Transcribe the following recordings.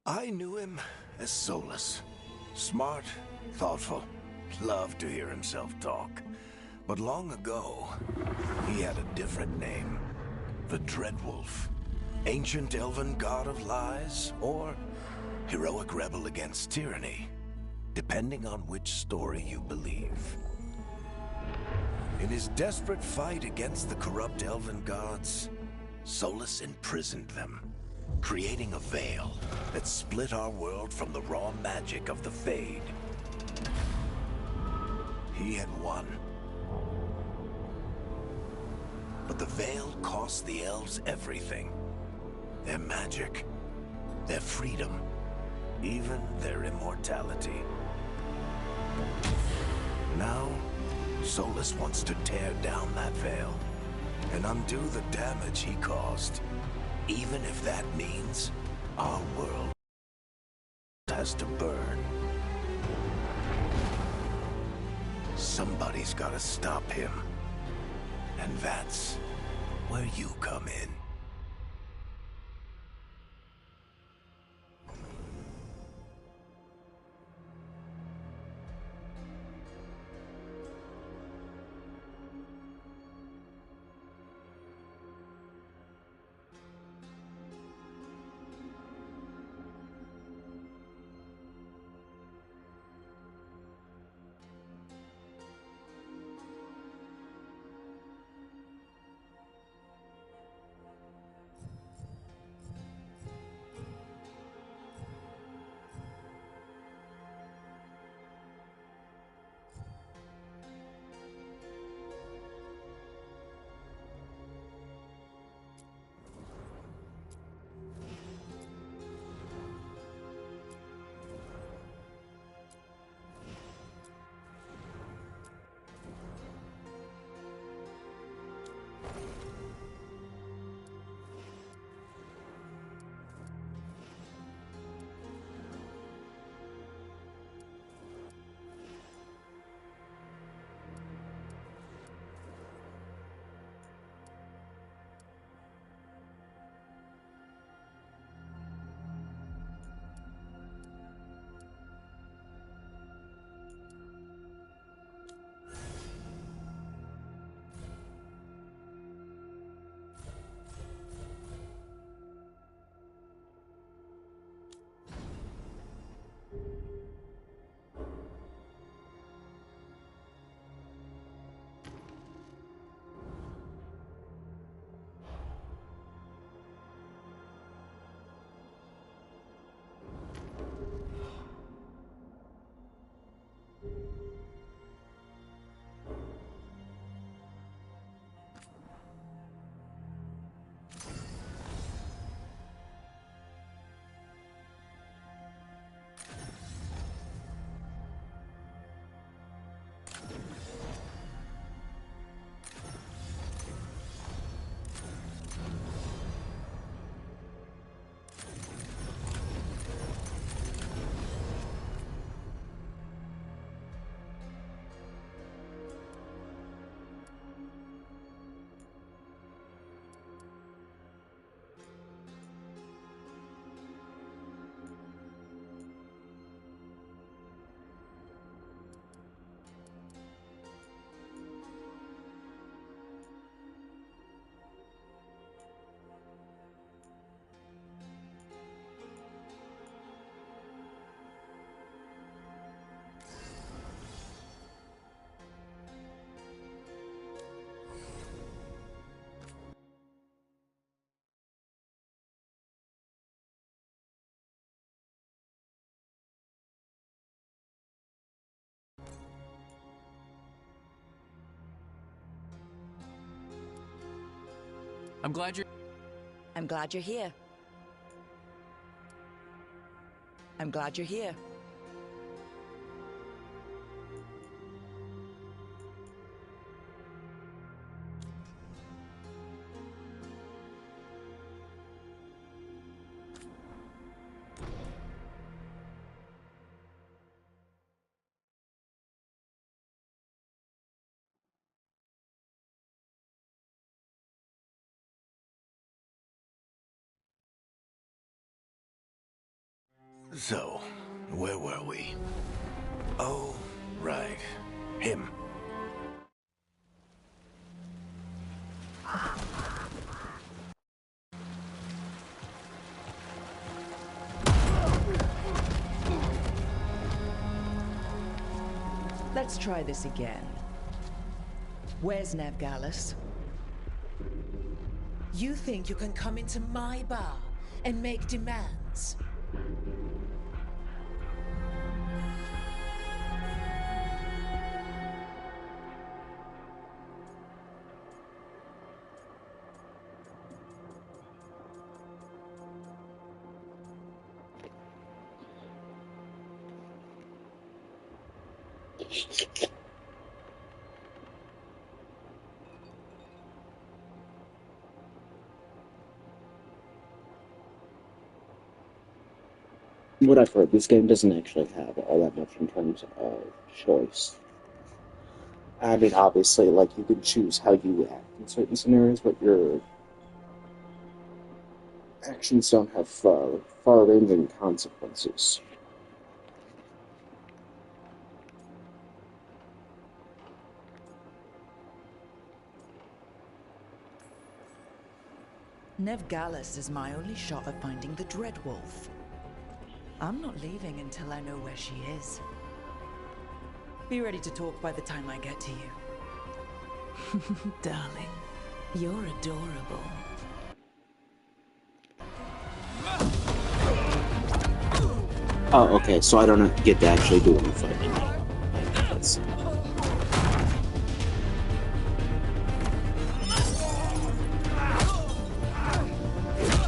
I knew him as Solus. Smart, thoughtful, loved to hear himself talk. But long ago, he had a different name. The Dreadwolf. Ancient elven god of lies, or heroic rebel against tyranny, depending on which story you believe. In his desperate fight against the corrupt elven gods, Solus imprisoned them, creating a veil that split our world from the raw magic of the Fade. He had won. But the veil cost the elves everything. Their magic, their freedom, even their immortality. Now, Solus wants to tear down that veil and undo the damage he caused, even if that means our world has to burn. Somebody's gotta stop him, and that's where you come in. I'm glad you're... I'm glad you're here. I'm glad you're here. So, where were we? Oh, right. Him. Let's try this again. Where's Nev Gallus? You think you can come into my bar and make demands? What I've heard, this game doesn't actually have all that much in terms of choice. I mean, obviously, like, you can choose how you act in certain scenarios, but your actions don't have far-ranging consequences. Nev Gallus is my only shot at finding the Dreadwolf. I'm not leaving until I know where she is. Be ready to talk by the time I get to you. Darling, you're adorable. Oh, okay, so I don't get to actually do any fighting. That's...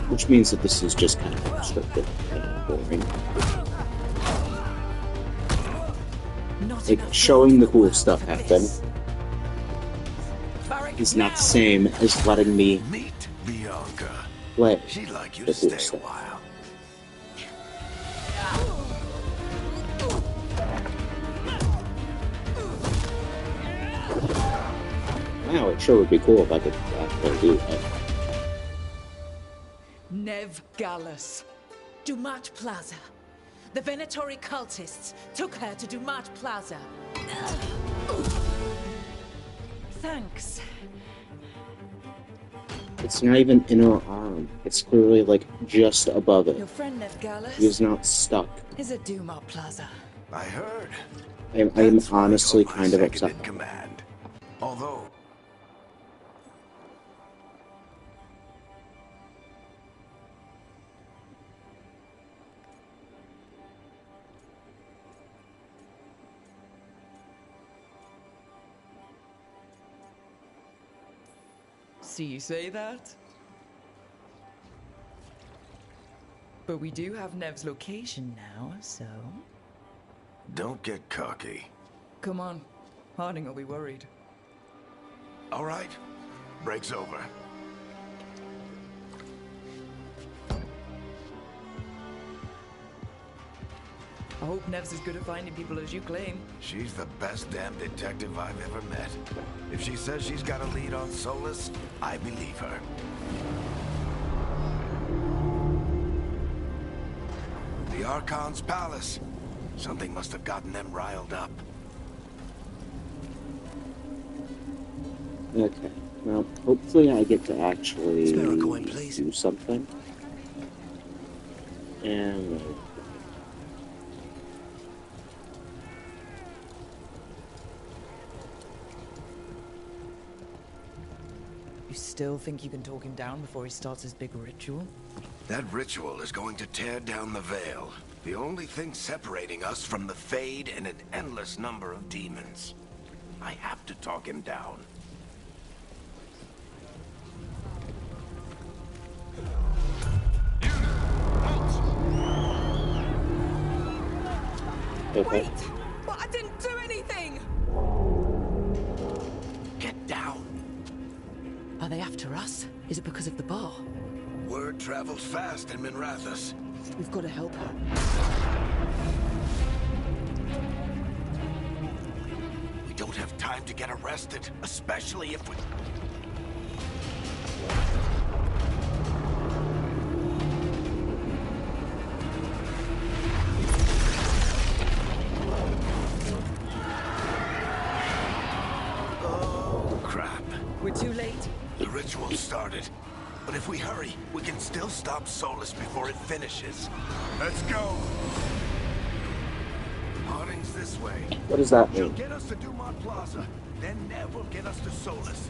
Which means that this is just kind of restricted and boring. Like, showing the cool stuff happen is not the same as letting me Meet Bianca. play She'd like you the to cool stay a stuff. while. Wow, it sure would be cool if I could actually do that. Nev Gallus. Dumat Plaza. The Venatori cultists took her to Dumat Plaza. Thanks. It's not even in her arm. It's clearly, like, just above Your it. friend Nev Gallus He is not stuck. is at Dumat Plaza. I heard. I am That's why I honestly called my kind of second upset. in command. Although, See you say that? But we do have Nev's location now, so... don't get cocky. Come on. Harding will be worried. All right, break's over. I hope Nev's as good at finding people as you claim. She's the best damn detective I've ever met. If she says she's got a lead on Solus, I believe her. The Archon's palace. Something must have gotten them riled up. Okay, well, hopefully I get to actually Spare a coin, please. do something. And... You still think you can talk him down before he starts his big ritual? That ritual is going to tear down the veil. The only thing separating us from the Fade and an endless number of demons. I have to talk him down. Okay. But I didn't do anything! Get down. Are they after us? Is it because of the bar? Word travels fast in Minrathous. We've got to help her. We don't have time to get arrested, especially if we... We're too late. The ritual started. But if we hurry, we can still stop Solus before it finishes. Let's go! Harding's this way. What does that She'll mean? get us to Dumont Plaza, then Nev will get us to Solus.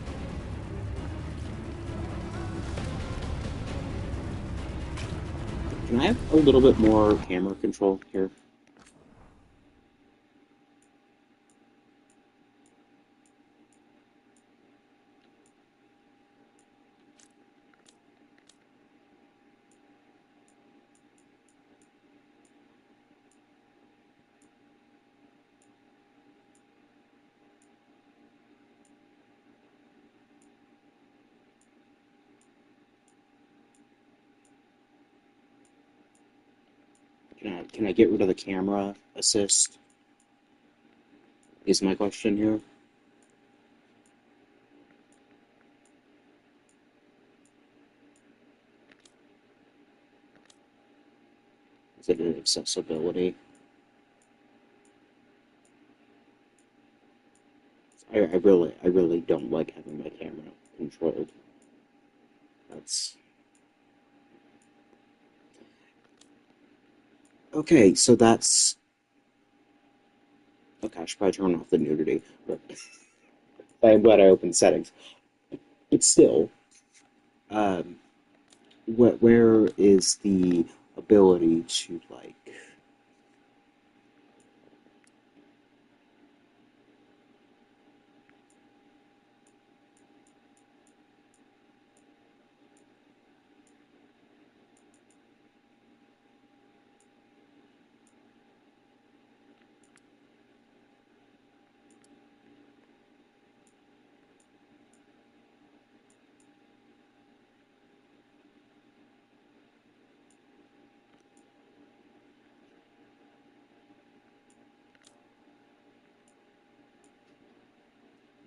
Can I have a little bit more camera control here? Can I get rid of the camera assist? Is my question here. Is it an accessibility? I really don't like having my camera controlled. That's okay. So that's okay. I should probably turn off the nudity, but I'm glad I opened settings. But still, where is the ability to like?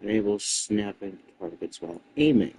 Enable snapping targets while aiming.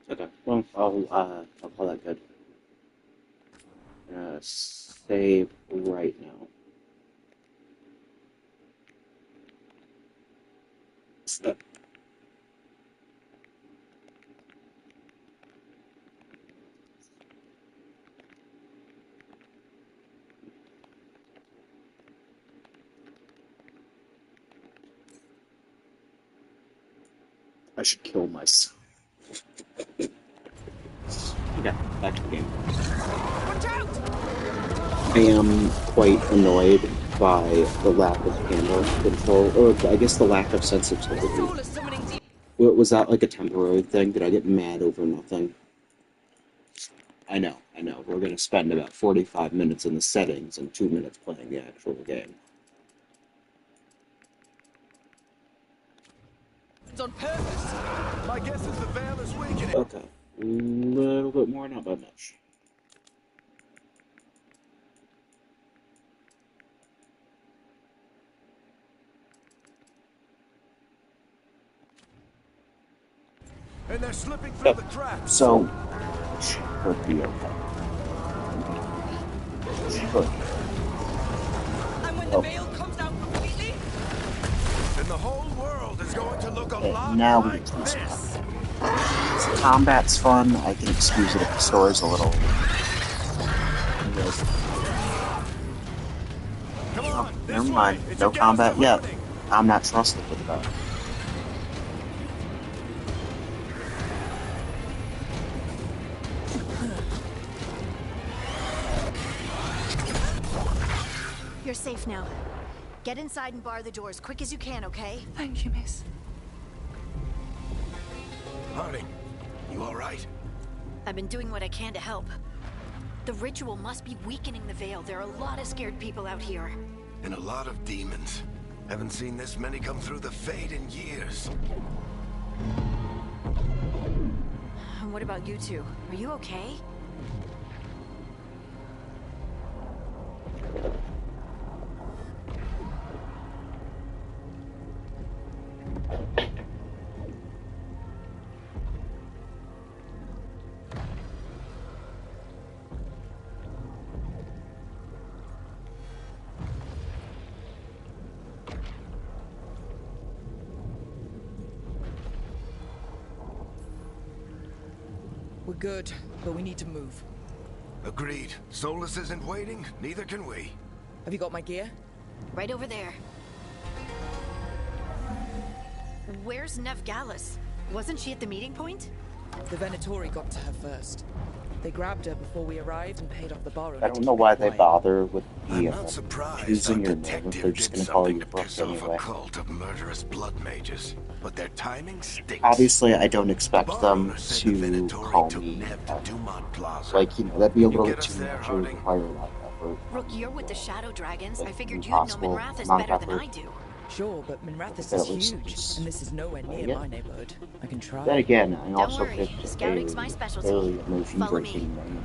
Okay, well, I'll call that good. Save right now. Step. I should kill myself. Okay, back to the game. Watch out! I am quite annoyed by the lack of camera control, or I guess the lack of sensitivity. Solus summoning demons. Was that like a temporary thing? Did I get mad over nothing? I know. We're gonna spend about 45 minutes in the settings and 2 minutes playing the actual game. On purpose. My guess is the veil is weakening. Okay, a little bit more, not by much. And they're slipping through the cracks. So, should be okay. Should. And when the veil comes down completely, And the whole world is going to look a Okay, lot now we like can this. The combat's fun. I can excuse it if the story's a little. Come on, this Never way. mind. It No should get us combat to yet. Harding. I'm not trusted with that. You're safe now. Get inside and bar the door as quick as you can, okay? Thank you, miss. Harding, you all right? I've been doing what I can to help. The ritual must be weakening the Veil. There are a lot of scared people out here. And a lot of demons. Haven't seen this many come through the Fade in years. What about you two? Are you okay? We're good, but we need to move. Agreed. Solus isn't waiting, neither can we. Have you got my gear? Right over there. Where's Nev Gallus? Wasn't she at the meeting point? The Venatori got to her first. They grabbed her before we arrived and paid off the borrower. I don't know why they bother with I'm the not surprised using our your name if detective they're just did going to call something you to Brooke piss off anyway. a cult of murderous blood mages, but their timing stinks. Obviously, I don't expect The them borrower said the to Venatori call took me. Nev to Dumont Plaza. Like, you know, that'd be a You little get bit us too there, much. It would Harding? require a lot of effort. Rook, you're with the Shadow Dragons. Like, I figured you'd know impossible Minrathis amount of better than effort. I do. Sure, but Minrathis At is least huge, it's- and this is nowhere near Yeah. my neighborhood. I can try. Then again, I also worry, picked a scouting's my specialty. fairly emotion Follow breaking me. name.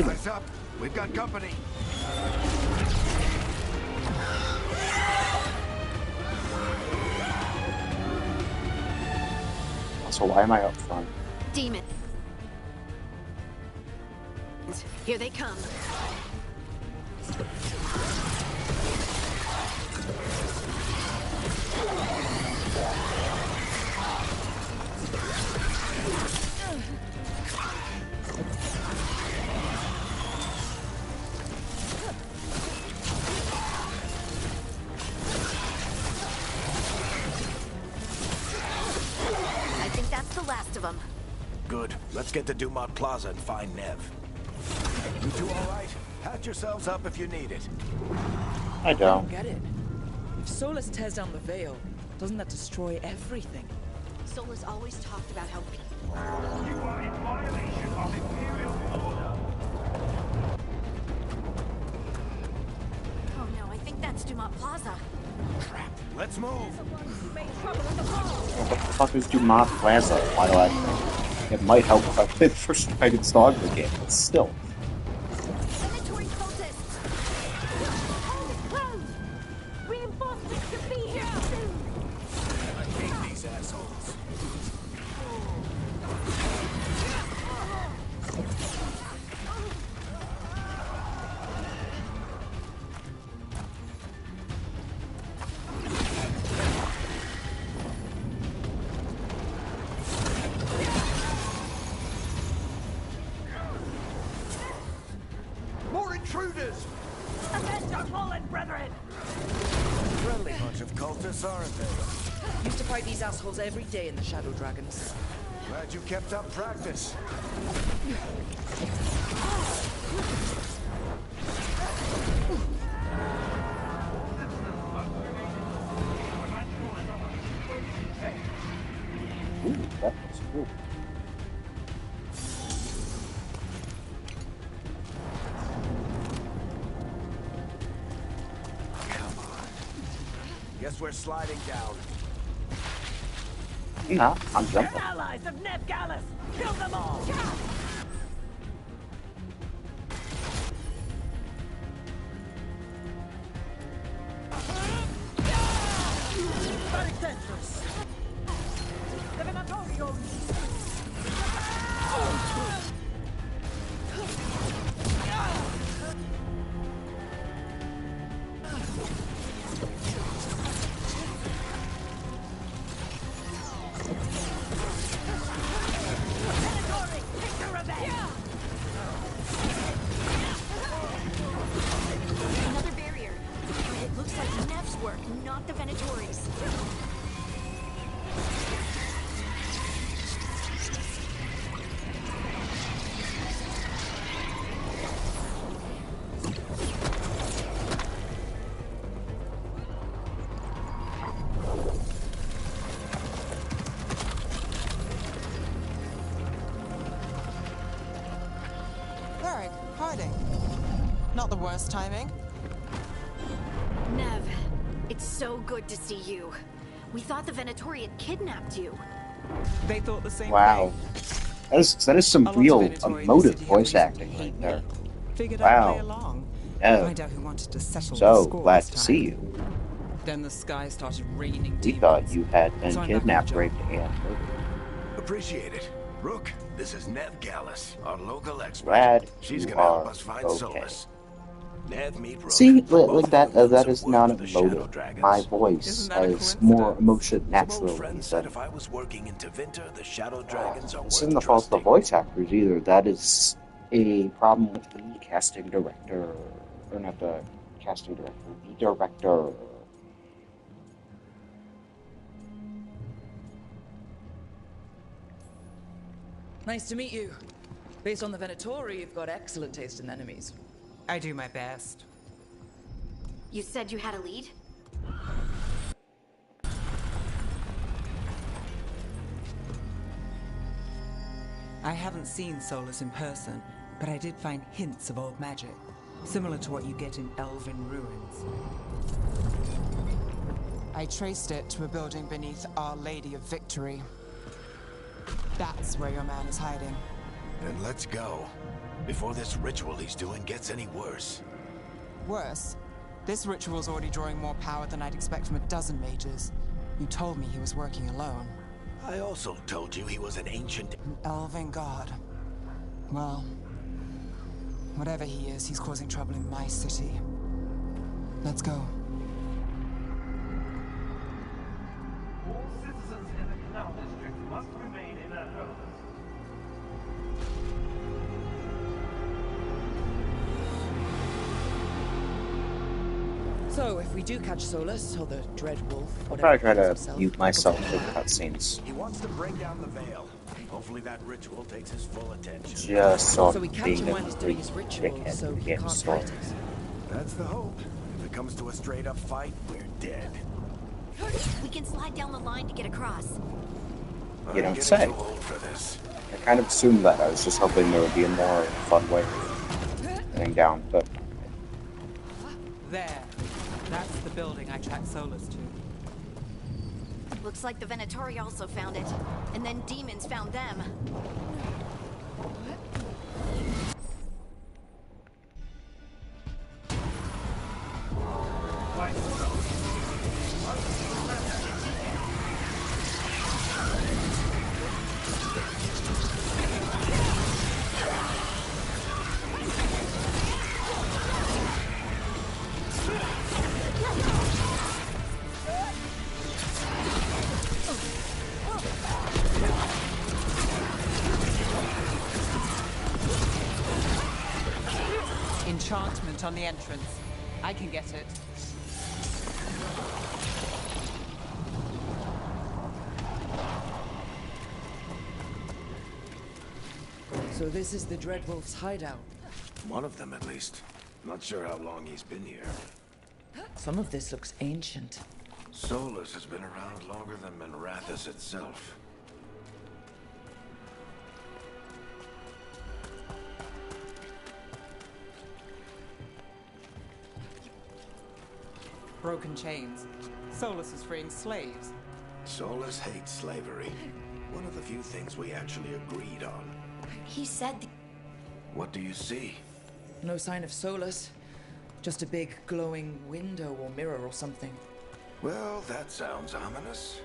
Eyes up. We've got company. So why am I up front? Demon. Here they come. I think that's the last of them. Good. Let's get to Dumont Plaza and find Nev. You two all right? Patch yourselves up if you need it. I I don't. don't get it. If Solus tears down the Veil, doesn't that destroy everything? Solus always talked about how You are in violation of Imperial order. Oh no, I think that's Dumont Plaza. Crap. Let's move. What the fuck is Dumont Plaza? Why do I... It might help if I played the first Dragon's Dogma game, but still. Venatori cultists! Hold close! Reinforcements should be here soon! I hate these assholes. More intruders! Avenge our fallen brethren! Friendly bunch of cultists, aren't they? Used to fight these assholes every day in the Shadow Dragons. Glad you kept up practice. Ooh, that was cool. Come on. Guess we're sliding down. Nah, I'm jumping. Allies of Nev Gallus! Kill them all! Very dangerous! The Venatorios! Venatori, take your revenge! Another barrier. It looks like Nev's work, not the Venatori's. Not the worst timing. Nev, it's so good to see you. We thought the Venatori had kidnapped you. They thought the same Wow. thing. That is some A lot real of Venatori in the emotive city have voice reason to acting hate right there. me. Figured I'd play Wow. along. Yeah. Find out who wanted to settle the So score glad this to time. see you. Then the sky started raining We demons. thought you had been So I'm back on the kidnapped, job. raped, and murdered. Appreciate it. Rook, this is Nev Gallus, our local expert. Glad She's you gonna help are us find okay. Solace. Nev, meet Rook. See, Both like of that, them that some is work not for the Shadow emotive. Dragons. My voice Isn't that a has more coincidence? emotion Some old naturally friends said than... if I was working in Tevinter, the Shadow Dragons are This worth isn't the fault of the trusting. voice actors either. That is a problem with the casting director. Or not the casting director, the director. Nice to meet you. Based on the Venatori, you've got excellent taste in enemies. I do my best. You said you had a lead? I haven't seen Solus in person, but I did find hints of old magic, similar to what you get in Elven ruins. I traced it to a building beneath Our Lady of Victory. That's where your man is hiding. Then let's go. Before this ritual he's doing gets any worse. Worse, this ritual's already drawing more power than I'd expect from a dozen mages. You told me he was working alone. I also told you he was an ancient... An elven god. Well, whatever he is, he's causing trouble in my city. Let's go. All citizens in the Canal District must remain in their homes. So, if we do catch Solus, or the Dread Wolf, I'll whatever probably try he calls to himself, mute myself for cutscenes. He wants to bring down the veil. Hopefully that ritual takes his full attention. Just so So we catch being him a while he's doing his complete ritual, dickhead so in the he game can't story. fight us. That's the hope. If it comes to a straight-up fight, we're dead. We can slide down the line to get across. You I'm don't getting say. too old for this. I kind of assumed that. I was just hoping there would be a more fun way of getting down, but There. That's the building I tracked Solus to. Looks like the Venatori also found it. And then demons found them. Enchantment on the entrance. I can get it. So this is the Dread Wolf's hideout. One of them, at least. Not sure how long he's been here. Some of this looks ancient. Solus has been around longer than Minrathous itself. Broken chains. Solus is freeing slaves. Solus hates slavery. One of the few things we actually agreed on. He said What do you see? No sign of Solus. Just a big glowing window or mirror or something. Well, that sounds ominous.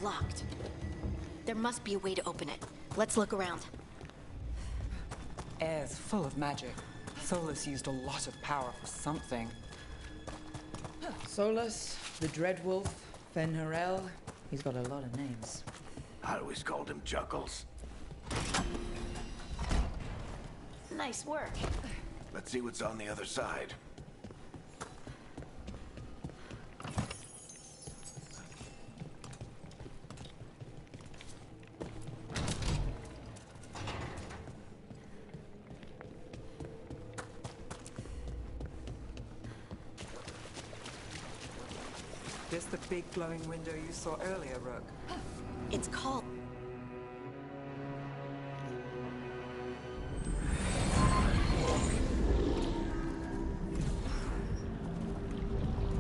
locked. There must be a way to open it. Let's look around. Air's full of magic. Solus used a lot of power for something. Solus, the Dread Wolf, Fen'Harel. He's got a lot of names. I always called him Chuckles. Nice work. Let's see what's on the other side. This the big glowing window you saw earlier, Rook? It's called...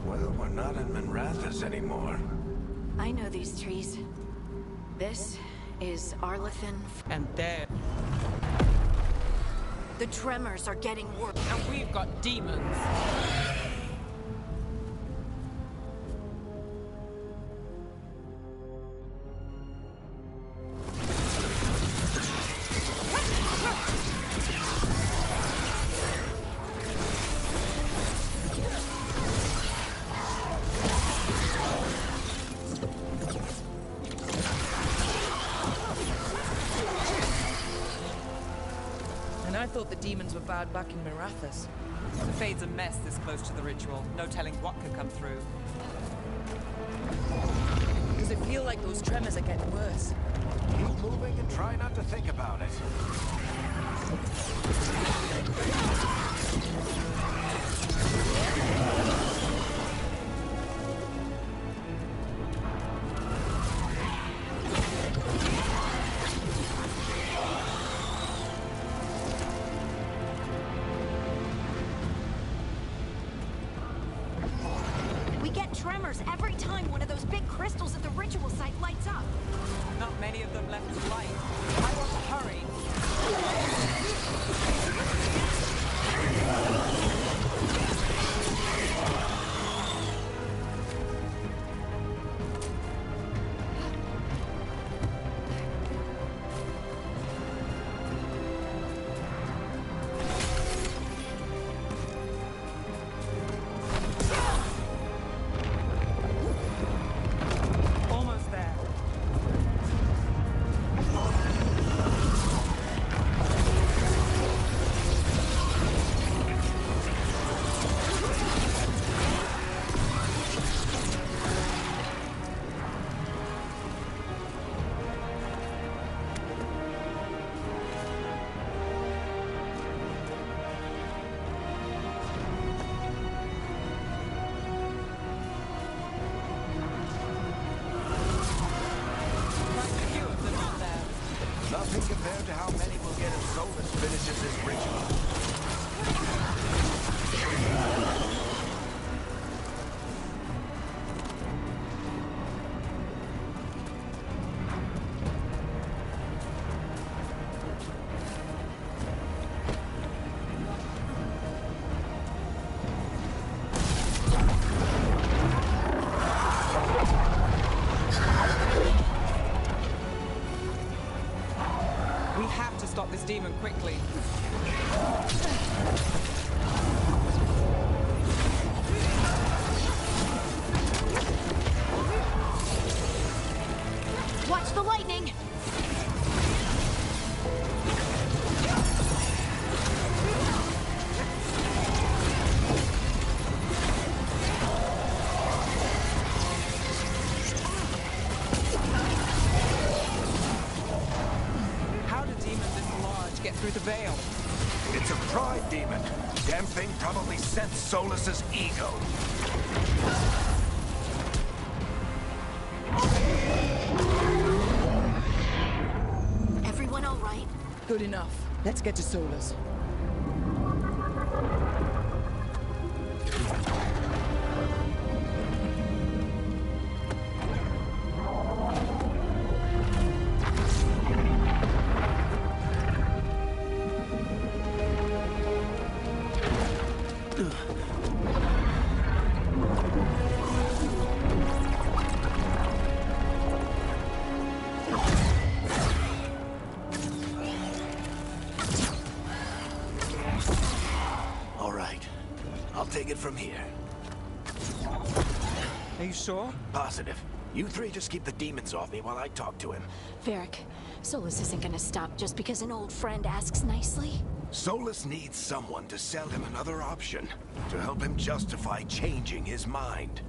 Well, we're not in Minrathous anymore. I know these trees. This is Arlathan. And there. The tremors are getting worse. And we've got demons. I thought the demons were bad back in Minrathous. The Fade's a mess this close to the ritual. No telling what could come through. Does it feel like those tremors are getting worse? Keep moving and try not to think about it. We get tremors every time one of those big crystals at the ritual site lights up. Not many of them left to light. I want to hurry. Almost there. Quite a few of them out there. Nothing compared to how many we'll get if Solus finishes his ritual. We have to stop this demon quickly. Watch the lightning! How do demons this large get through the veil? It's a pride demon. Damn thing probably sensed Solus's ego. Everyone all right? Good enough. Let's get to Solus. All right. I'll take it from here. Are you sure? Positive. You three just keep the demons off me while I talk to him. Varric, Solus isn't gonna stop just because an old friend asks nicely. Solus needs someone to sell him another option, to help him justify changing his mind.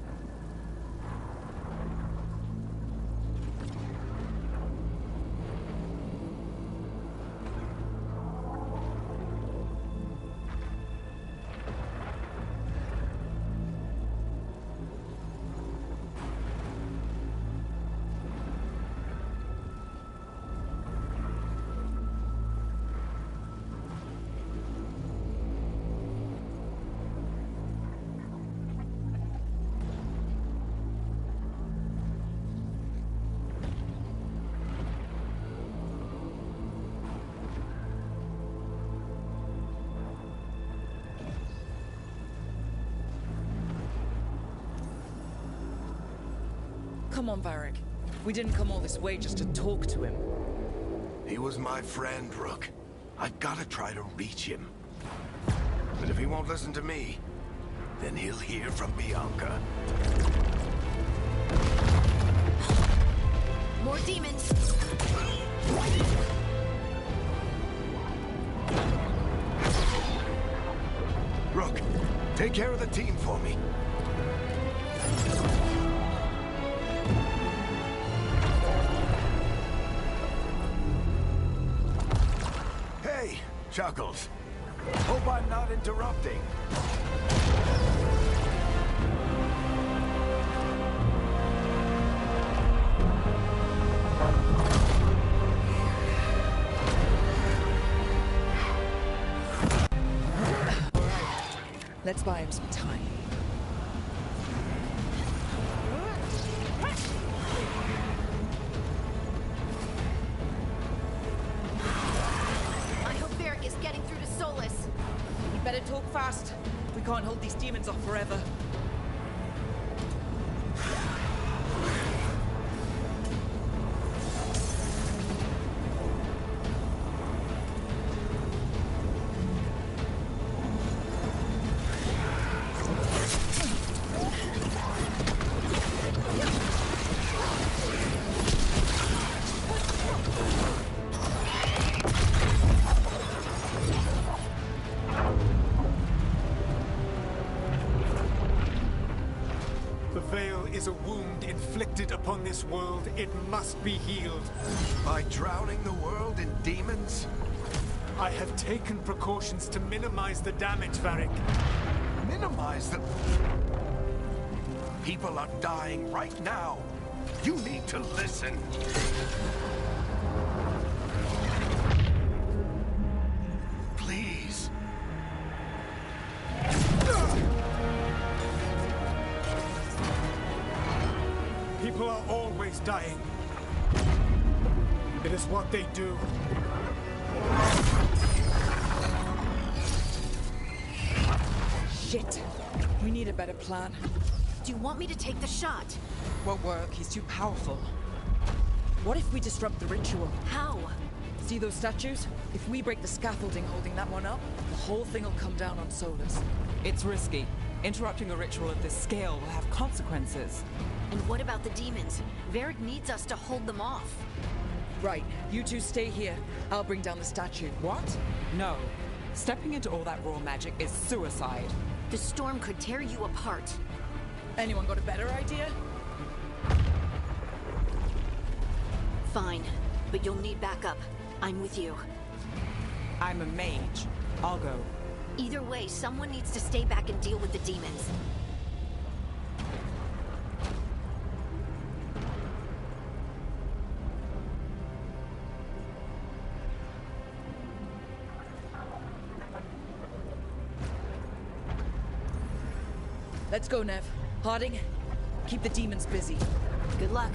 Come on, Varric. We didn't come all this way just to talk to him. He was my friend, Rook. I've gotta try to reach him. But if he won't listen to me, then he'll hear from Bianca. More demons! Rook, take care of the team for me. Hey, Chuckles. Hope I'm not interrupting. Let's buy him some time. I hope Varric is getting through to Solus. You better talk fast. We can't hold these demons off forever. The Veil is a wound inflicted upon this world. It must be healed. By drowning the world in demons? I have taken precautions to minimize the damage, Varric. Minimize the... People are dying right now. You need to listen. Please. People are always dying. It is what they do. Shit. We need a better plan. Do you want me to take the shot? Won't work. He's too powerful. What if we disrupt the ritual? How? See those statues? If we break the scaffolding holding that one up, the whole thing will come down on Solus. It's risky. Interrupting a ritual of this scale will have consequences. And what about the demons? Varric needs us to hold them off. Right. You two stay here. I'll bring down the statue. What? No. Stepping into all that raw magic is suicide. The storm could tear you apart. Anyone got a better idea? Fine, but you'll need backup. I'm with you. I'm a mage. I'll go. Either way, someone needs to stay back and deal with the demons. Let's go, Nev. Harding, keep the demons busy. Good luck.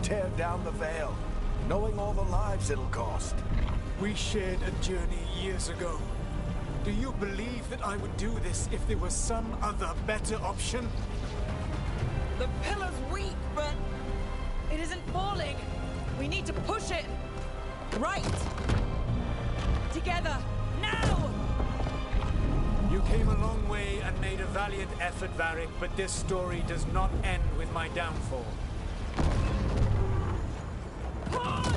tear down the Veil, knowing all the lives it'll cost. We shared a journey years ago. Do you believe that I would do this if there was some other better option? The pillar's weak, but it isn't falling. We need to push it. Right. Together. Now! You came a long way and made a valiant effort, Varric, but this story does not end with my downfall. Push!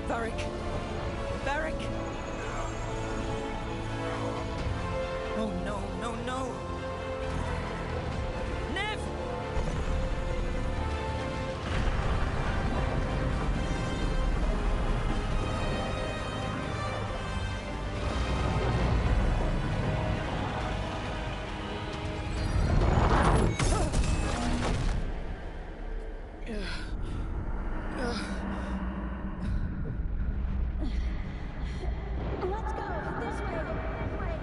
Varric! Varric! Oh no, no, no! Nev! Let's go! This way! This way!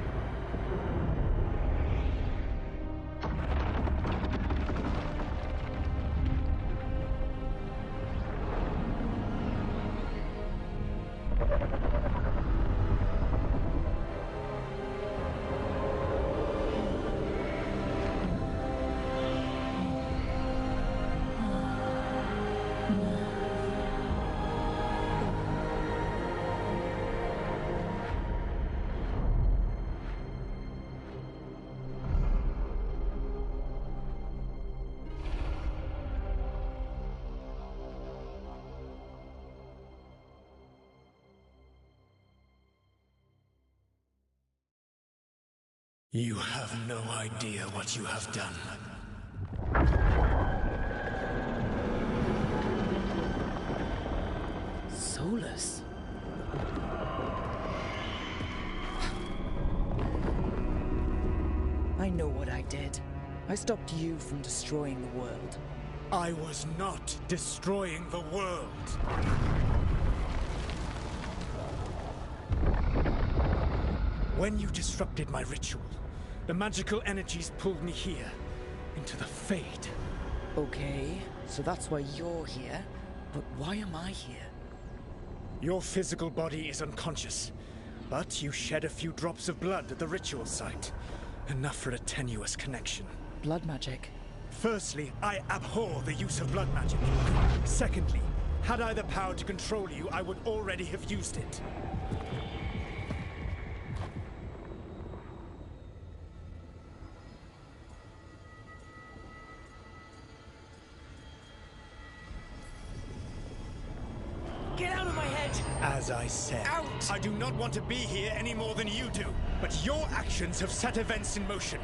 You have no idea what you have done. Solus? I know what I did. I stopped you from destroying the world. I was not destroying the world. When you disrupted my ritual, the magical energies pulled me here, into the Fade. Okay, so that's why you're here. But why am I here? Your physical body is unconscious, but you shed a few drops of blood at the ritual site. Enough for a tenuous connection. Blood magic. Firstly, I abhor the use of blood magic. Secondly, had I the power to control you, I would already have used it. Get out of my head! As I said, Out! I do not want to be here any more than you do. But your actions have set events in motion.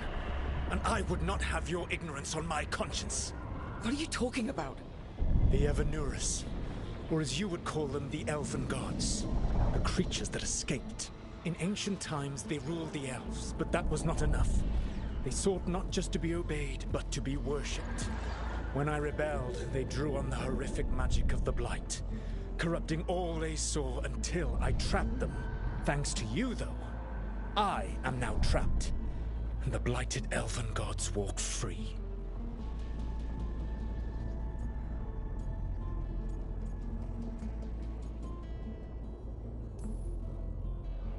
And I would not have your ignorance on my conscience. What are you talking about? The Evanurus, or as you would call them, the Elven Gods. The creatures that escaped. In ancient times, they ruled the elves, but that was not enough. They sought not just to be obeyed, but to be worshipped. When I rebelled, they drew on the horrific magic of the Blight, corrupting all they saw until I trapped them. Thanks to you, though, I am now trapped, and the blighted Elven Gods walk free.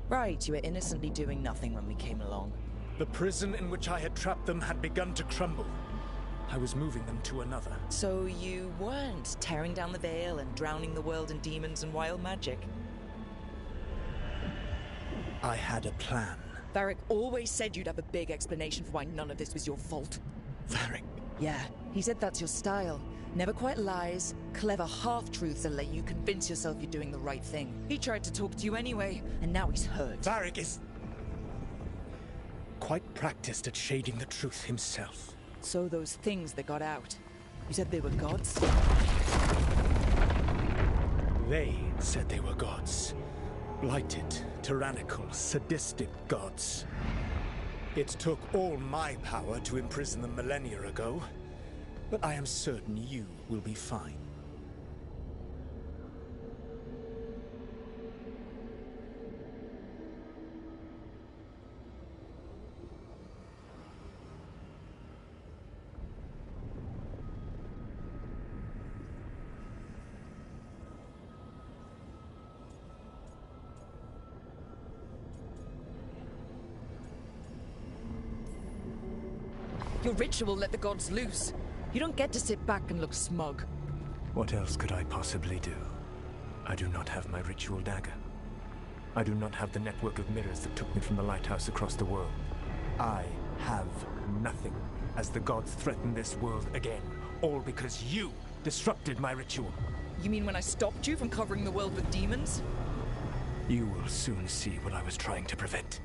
Right, you were innocently doing nothing when we came along. The prison in which I had trapped them had begun to crumble. I was moving them to another. So you weren't tearing down the veil and drowning the world in demons and wild magic? I had a plan. Varric always said you'd have a big explanation for why none of this was your fault. Varric. Yeah, he said that's your style. Never quite lies, clever half-truths that let you convince yourself you're doing the right thing. He tried to talk to you anyway, and now he's hurt. Varric is quite practiced at shading the truth himself. So those things that got out, you said they were gods? They said they were gods. Blighted, tyrannical, sadistic gods. It took all my power to imprison them millennia ago, but I am certain you will be fine. Your ritual let the gods loose. You don't get to sit back and look smug. What else could I possibly do? I do not have my ritual dagger. I do not have the network of mirrors that took me from the lighthouse across the world. I have nothing, as the gods threaten this world again, all because you disrupted my ritual. You mean when I stopped you from covering the world with demons? You will soon see what I was trying to prevent.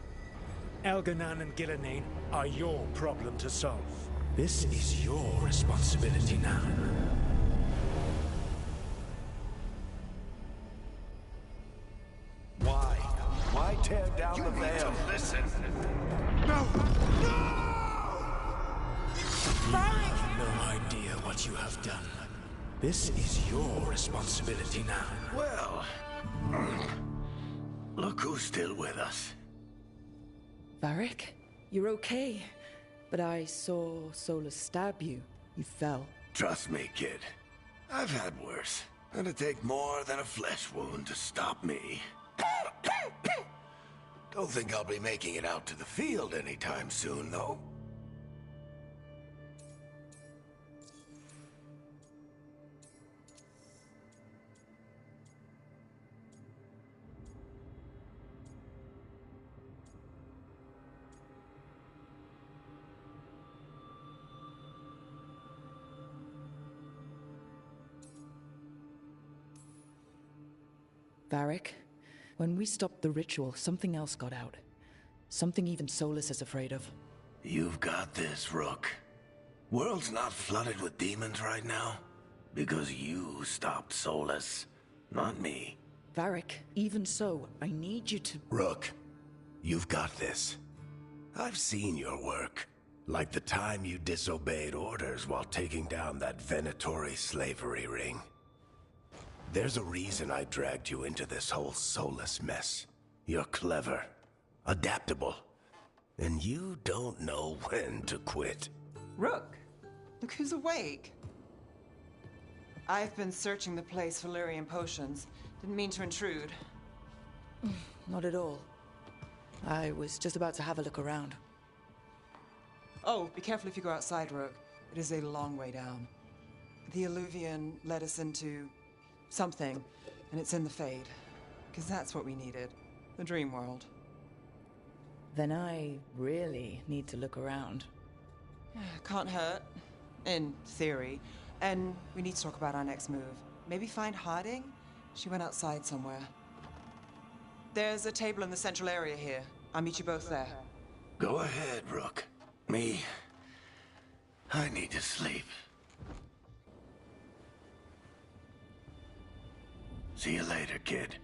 Elganan and Gillenane are your problem to solve. This is your responsibility now. Why? Why tear down the veil? Listen. No! You have no idea what you have done. This is your responsibility now. Well, look who's still with us. Varric, you're okay. But I saw Solus stab you. You fell. Trust me, kid. I've had worse. It'd take more than a flesh wound to stop me. Don't think I'll be making it out to the field anytime soon, though. Varric, when we stopped the ritual, something else got out. Something even Solus is afraid of. You've got this, Rook. World's not flooded with demons right now. Because you stopped Solus, not me. Varric, even so, I need you to... Rook, you've got this. I've seen your work. Like the time you disobeyed orders while taking down that Venatori slavery ring. There's a reason I dragged you into this whole Solus mess. You're clever, adaptable, and you don't know when to quit. Rook, look who's awake. I've been searching the place for Lyrian potions. Didn't mean to intrude. Not at all. I was just about to have a look around. Oh, be careful if you go outside, Rook. It is a long way down. The Illuvian led us into something, and it's in the Fade. Because that's what we needed. The dream world. Then I really need to look around. Can't hurt. In theory. And we need to talk about our next move. Maybe find Harding? She went outside somewhere. There's a table in the central area here. I'll meet you both there. Go ahead, Rook. Me, I need to sleep. See you later, kid.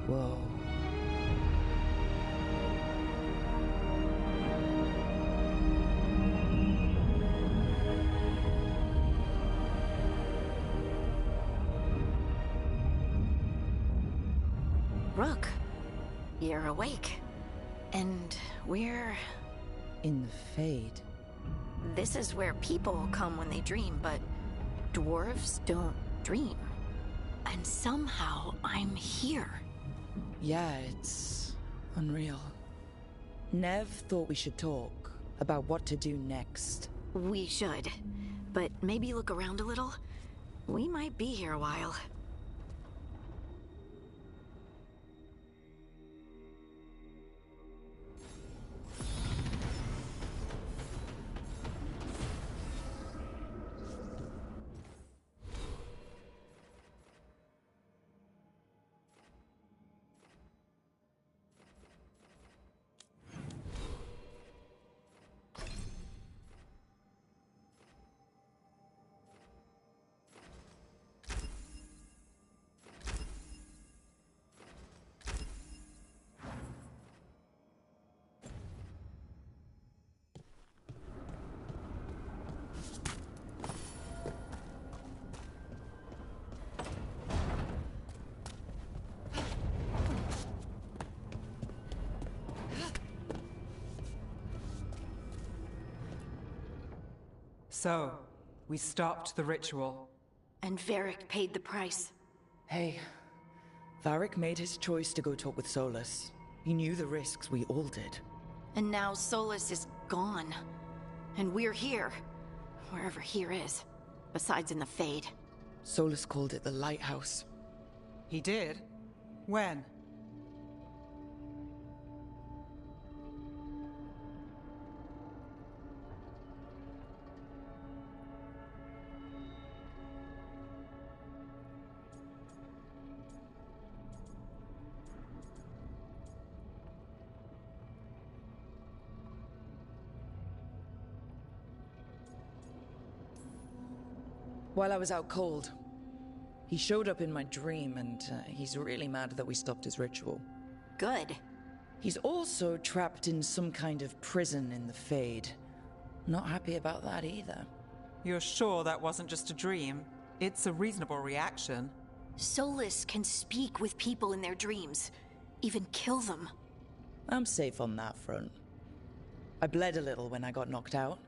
Whoa. Rook, you're awake. And we're... In the Fade. This is where people come when they dream, but dwarves don't dream. And somehow I'm here. Yeah, it's unreal. Nev thought we should talk about what to do next. We should. But maybe look around a little. We might be here a while. So, we stopped the ritual. And Varric paid the price. Hey, Varric made his choice to go talk with Solus. He knew the risks, we all did. And now Solus is gone. And we're here. Wherever here is. Besides in the Fade. Solus called it the Lighthouse. He did? When? While I was out cold. He showed up in my dream, and he's really mad that we stopped his ritual. Good. He's also trapped in some kind of prison in the Fade. Not happy about that either. You're sure that wasn't just a dream? It's a reasonable reaction. Solus can speak with people in their dreams. Even kill them. I'm safe on that front. I bled a little when I got knocked out.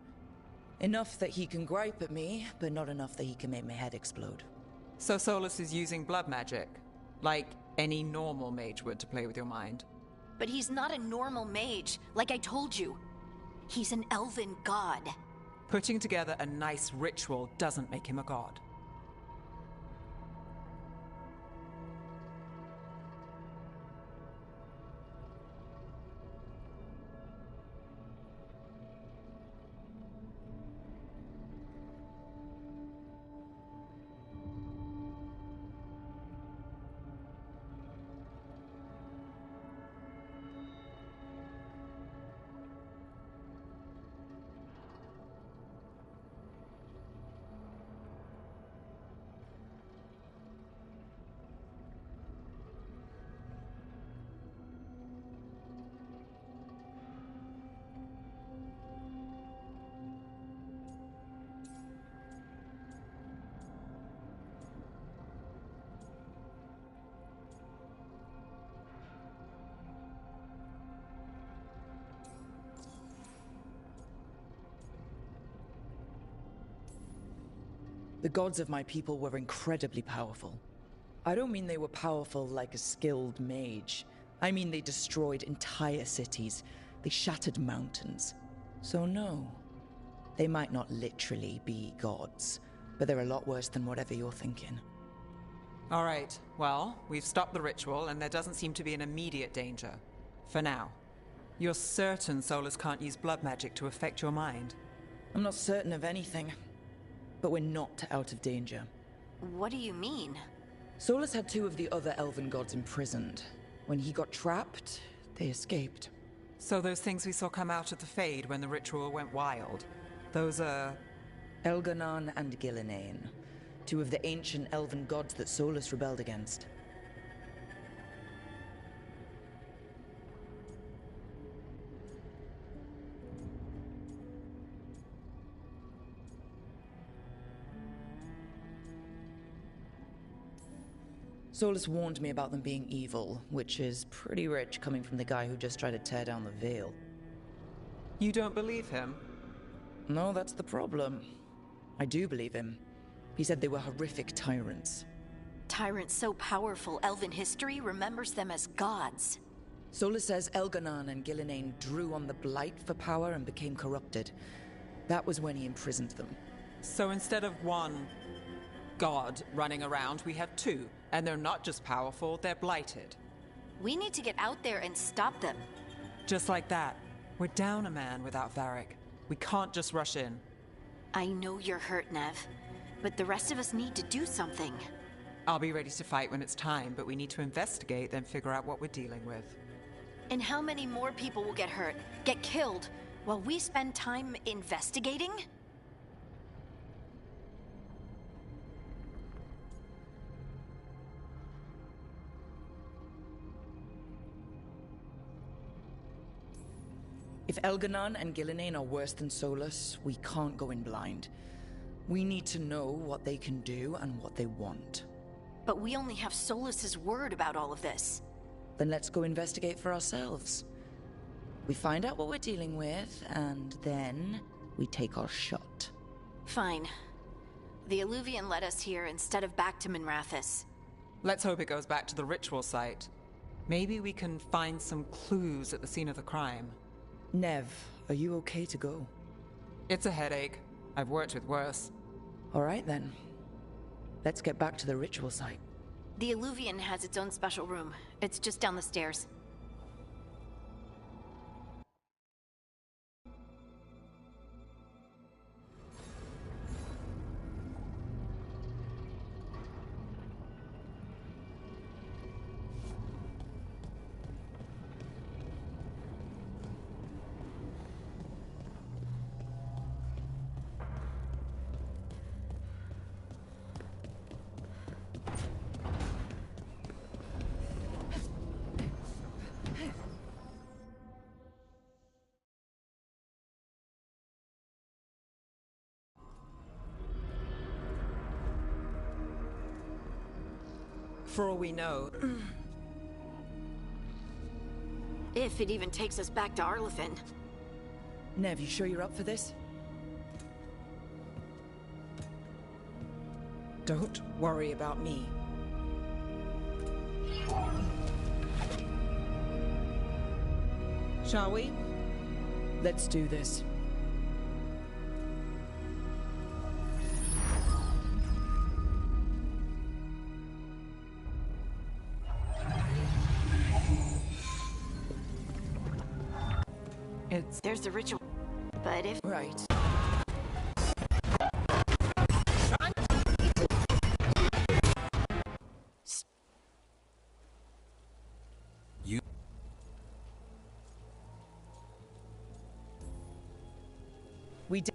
Enough that he can gripe at me, but not enough that he can make my head explode. So Solus is using blood magic? Like any normal mage would to play with your mind? But he's not a normal mage, like I told you. He's an elven god. Putting together a nice ritual doesn't make him a god. The gods of my people were incredibly powerful. I don't mean they were powerful like a skilled mage. I mean they destroyed entire cities. They shattered mountains. So no, they might not literally be gods, but they're a lot worse than whatever you're thinking. All right, well, we've stopped the ritual and there doesn't seem to be an immediate danger. For now. You're certain Solus can't use blood magic to affect your mind? I'm not certain of anything. but we're not out of danger. What do you mean? Solus had 2 of the other elven gods imprisoned. When he got trapped, they escaped. So those things we saw come out of the Fade when the ritual went wild, those are... Elganon and Gillenane, 2 of the ancient elven gods that Solus rebelled against. Solus warned me about them being evil, which is pretty rich coming from the guy who just tried to tear down the veil. You don't believe him? No, that's the problem. I do believe him. He said they were horrific tyrants. Tyrants so powerful, elven history remembers them as gods. Solus says Elganon and Gillenane drew on the Blight for power and became corrupted. That was when he imprisoned them. So instead of 1 god running around, we have 2. And they're not just powerful, they're blighted. We need to get out there and stop them. Just like that. We're down a man without Varric. We can't just rush in. I know you're hurt, Nev, but the rest of us need to do something. I'll be ready to fight when it's time, but we need to investigate, then figure out what we're dealing with. And how many more people will get hurt, get killed, while we spend time investigating? If Elganon and Gillenane are worse than Solus, we can't go in blind. We need to know what they can do and what they want. But we only have Solus's word about all of this. Then let's go investigate for ourselves. We find out what we're dealing with, and then we take our shot. Fine. The Eluvian led us here instead of back to Minrathous. Let's hope it goes back to the ritual site. Maybe we can find some clues at the scene of the crime. Nev, are you okay to go? It's a headache. I've worked with worse. All right then. Let's get back to the ritual site. The Eluvian has its own special room. It's just down the stairs. For all we know... If it even takes us back to Arlithin. Nev, you sure you're up for this? Don't worry about me. Shall we? Let's do this. There's the ritual, but if... Right. You... We did...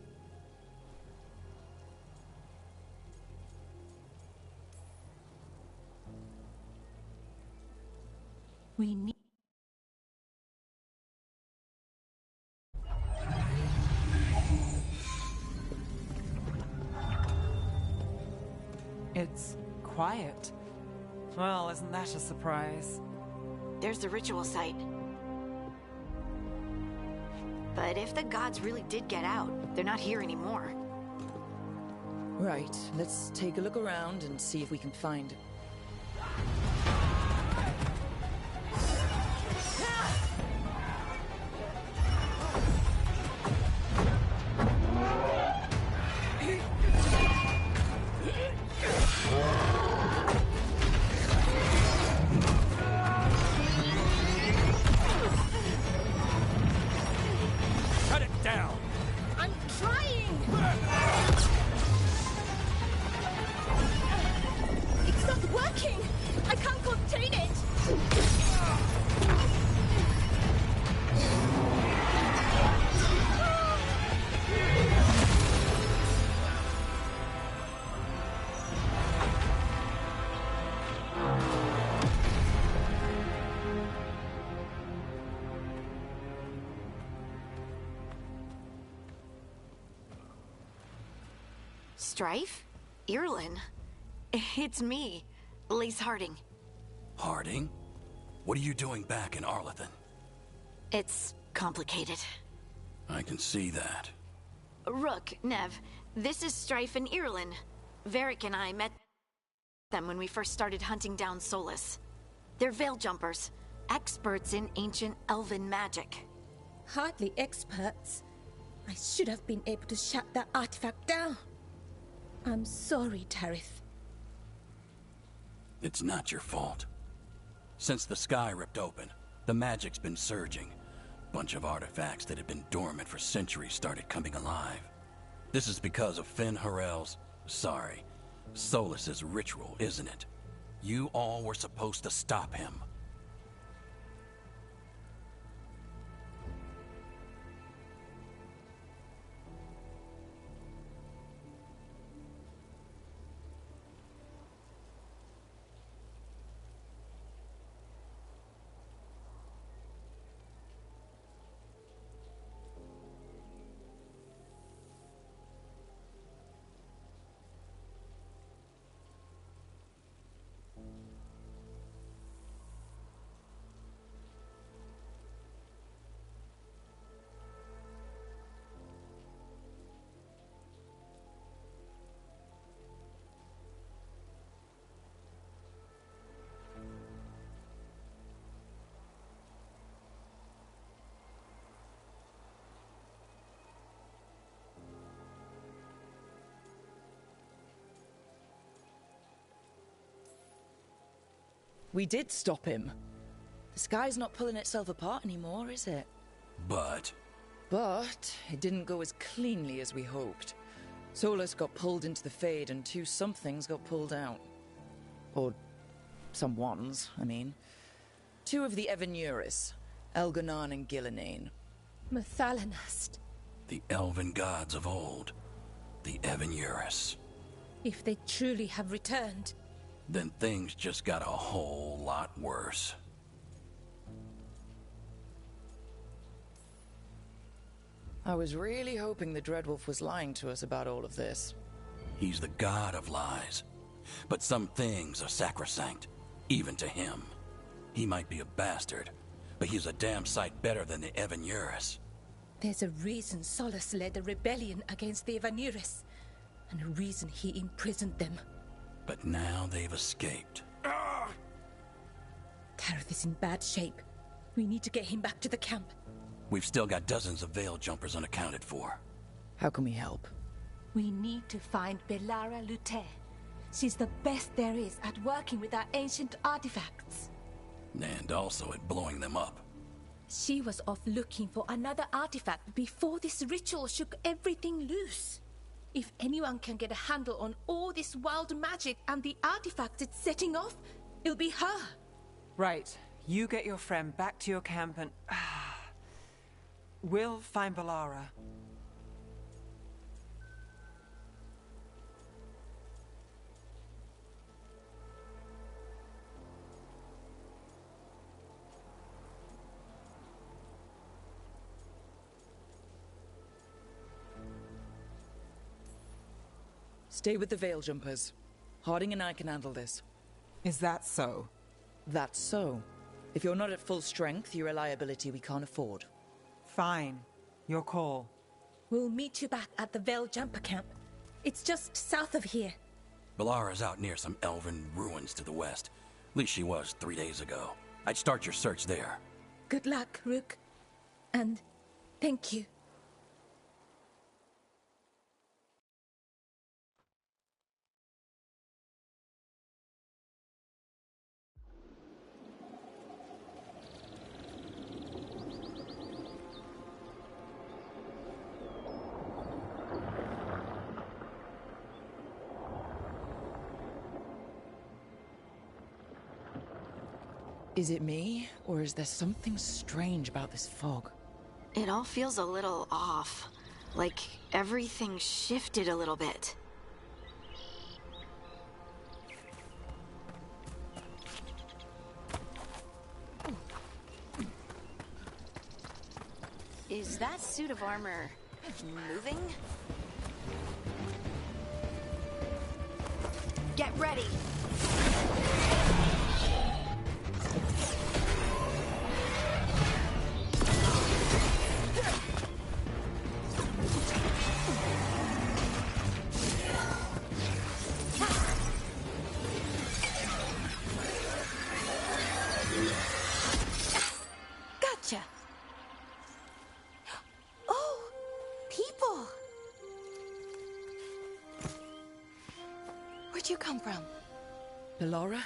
We need... It's quiet. Well, isn't that a surprise? There's the ritual site. But if the gods really did get out, they're not here anymore. Right. Let's take a look around and see if we can find... Strife? Irlin? It's me, Lace Harding. Harding? What are you doing back in Arlathan? It's complicated. I can see that. Rook, Nev, this is Strife and Irlin. Varric and I met them when we first started hunting down Solus. They're Veil Jumpers, experts in ancient elven magic. Hardly experts. I should have been able to shut that artifact down. I'm sorry, Tarith. It's not your fault. Since the sky ripped open, the magic's been surging. Bunch of artifacts that had been dormant for centuries started coming alive. This is because of Finn Harel's... sorry, Solus's ritual, isn't it? You all were supposed to stop him. We did stop him. The sky's not pulling itself apart anymore, is it? But it didn't go as cleanly as we hoped. Solus got pulled into the Fade and 2 somethings got pulled out. Or someones, I mean. 2 of the Evanuris, Elganon and Gillinane. Mathalanast. the elven gods of old, the Evanuris. If they truly have returned, Then things just got a whole lot worse. I was really hoping the Dreadwolf was lying to us about all of this. He's the god of lies. But some things are sacrosanct, even to him. He might be a bastard, but he's a damn sight better than the Evanuris. there's a reason Solus led a rebellion against the Evanuris, and a reason he imprisoned them. But now they've escaped. Tareth is in bad shape. We need to get him back to the camp. We've still got dozens of Veil Jumpers unaccounted for. How can we help? We need to find Belara Lute. She's the best there is at working with our ancient artifacts. And also at blowing them up. She was off looking for another artifact before this ritual shook everything loose. If anyone can get a handle on all this wild magic and the artifacts it's setting off, it'll be her. Right. You get your friend back to your camp and... we'll find Belara. Stay with the Veil Jumpers. Harding and I can handle this. Is that so? That's so. If you're not at full strength, you're a liability we can't afford. Fine. Your call. We'll meet you back at the Veil Jumper camp. It's just south of here. Belara's out near some elven ruins to the west. At least she was 3 days ago. I'd start your search there. Good luck, Rook. And thank you. Is it me, or is there something strange about this fog? It all feels a little off. Like everything shifted a little bit. Is that suit of armor moving? Get ready. Gotcha. Oh, people. Where'd you come from? Bellora?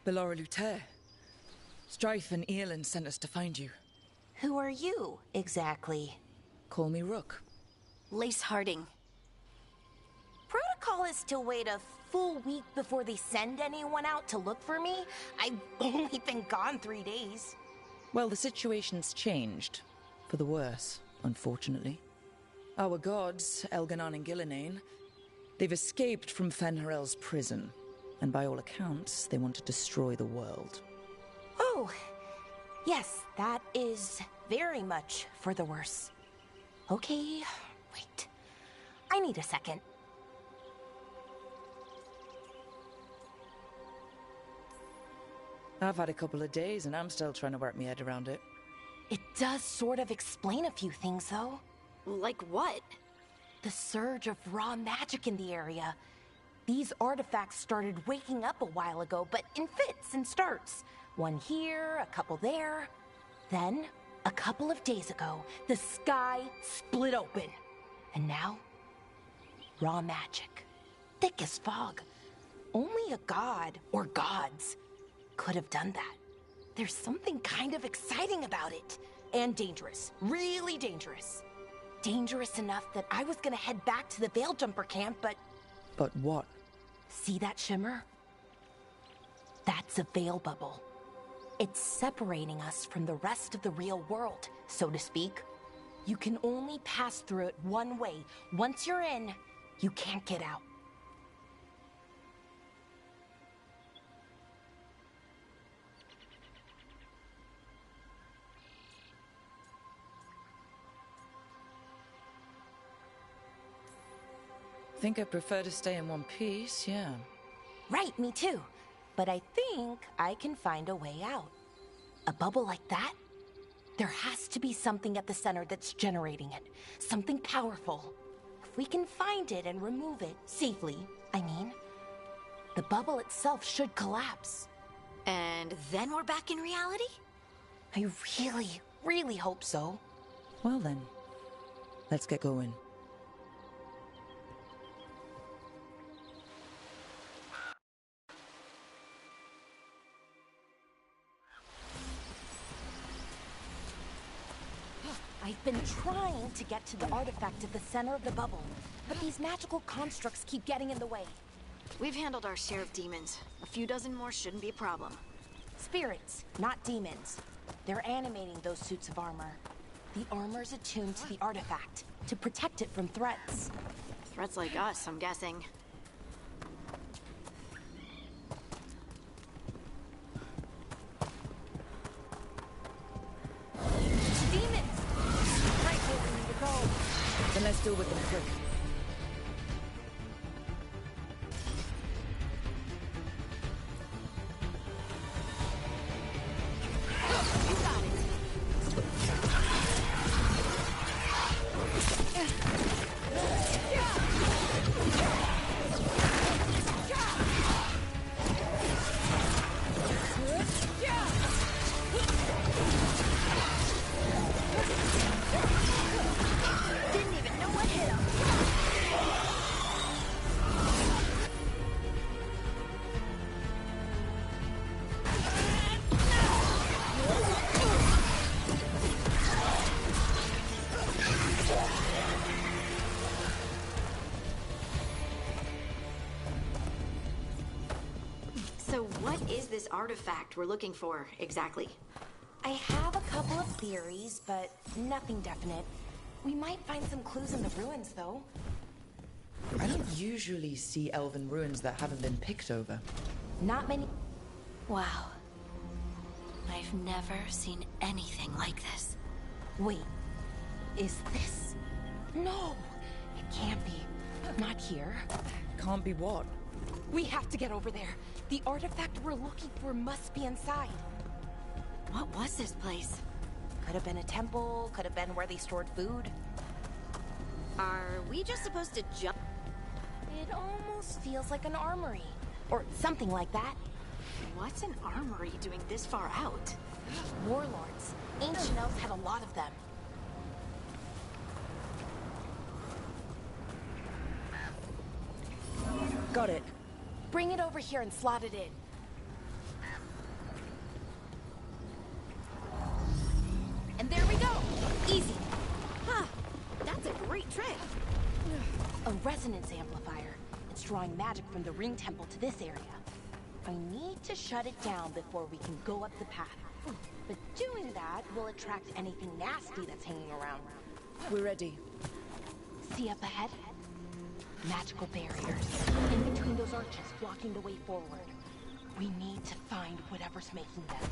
Bellora Luther. Strife and Earlin sent us to find you. Who are you, exactly? Call me Rook. Lace Harding. Protocol is to wait a full week before they send anyone out to look for me? I've only been gone 3 days. Well, the situation's changed. For the worse, unfortunately. Our gods, Elganon and Gillinane, they've escaped from Fen'Harel's prison. And by all accounts, they want to destroy the world. Oh, yes, that is very much for the worse. Okay, wait. I need a second. I've had a couple of days and I'm still trying to work my head around it. It does sort of explain a few things, though. Like what? The surge of raw magic in the area. These artifacts started waking up a while ago, but in fits and starts. One here, a couple there. Then, a couple of days ago, the sky split open. And now, raw magic. Thick as fog. Only a god, or gods, could have done that. There's something kind of exciting about it. And dangerous. Really dangerous. Dangerous enough that I was gonna head back to the Veil Jumper camp, but... But what? See that shimmer? That's a veil bubble. It's separating us from the rest of the real world, so to speak. You can only pass through it one way. Once you're in, you can't get out. Think I prefer to stay in one piece, yeah. Right, me too. But I think I can find a way out. A bubble like that? There has to be something at the center that's generating it. Something powerful. If we can find it and remove it, safely, I mean, the bubble itself should collapse. And then we're back in reality? I really, really hope so. Well then, let's get going. I've been trying to get to the artifact at the center of the bubble, but these magical constructs keep getting in the way. We've handled our share of demons. A few dozen more shouldn't be a problem. Spirits, not demons. They're animating those suits of armor. The armor's attuned to the artifact, to protect it from threats. Threats like us, I'm guessing. Demons! Right where we need to go. Then let's deal with them quick. Didn't even know what hit him. So what is this artifact we're looking for, exactly? I have a couple of theories, but nothing definite. We might find some clues in the ruins, though. I don't usually see elven ruins that haven't been picked over. Not many... Wow. I've never seen anything like this. Wait. Is this... No! It can't be. Not here. Can't be what? We have to get over there. The artifact we're looking for must be inside. What was this place? Could have been a temple, could have been where they stored food. Are we just supposed to jump? It almost feels like an armory. Or something like that. What's an armory doing this far out? Warlords. Ancient elves had a lot of them. Got it. Bring it over here and slot it in. And there we go! Easy. Huh. That's a great trick. A resonance amplifier. It's drawing magic from the ring temple to this area. I need to shut it down before we can go up the path. But doing that will attract anything nasty that's hanging around. We're ready. See up ahead? Magical barriers. In between those arches, blocking the way forward. We need to find whatever's making them.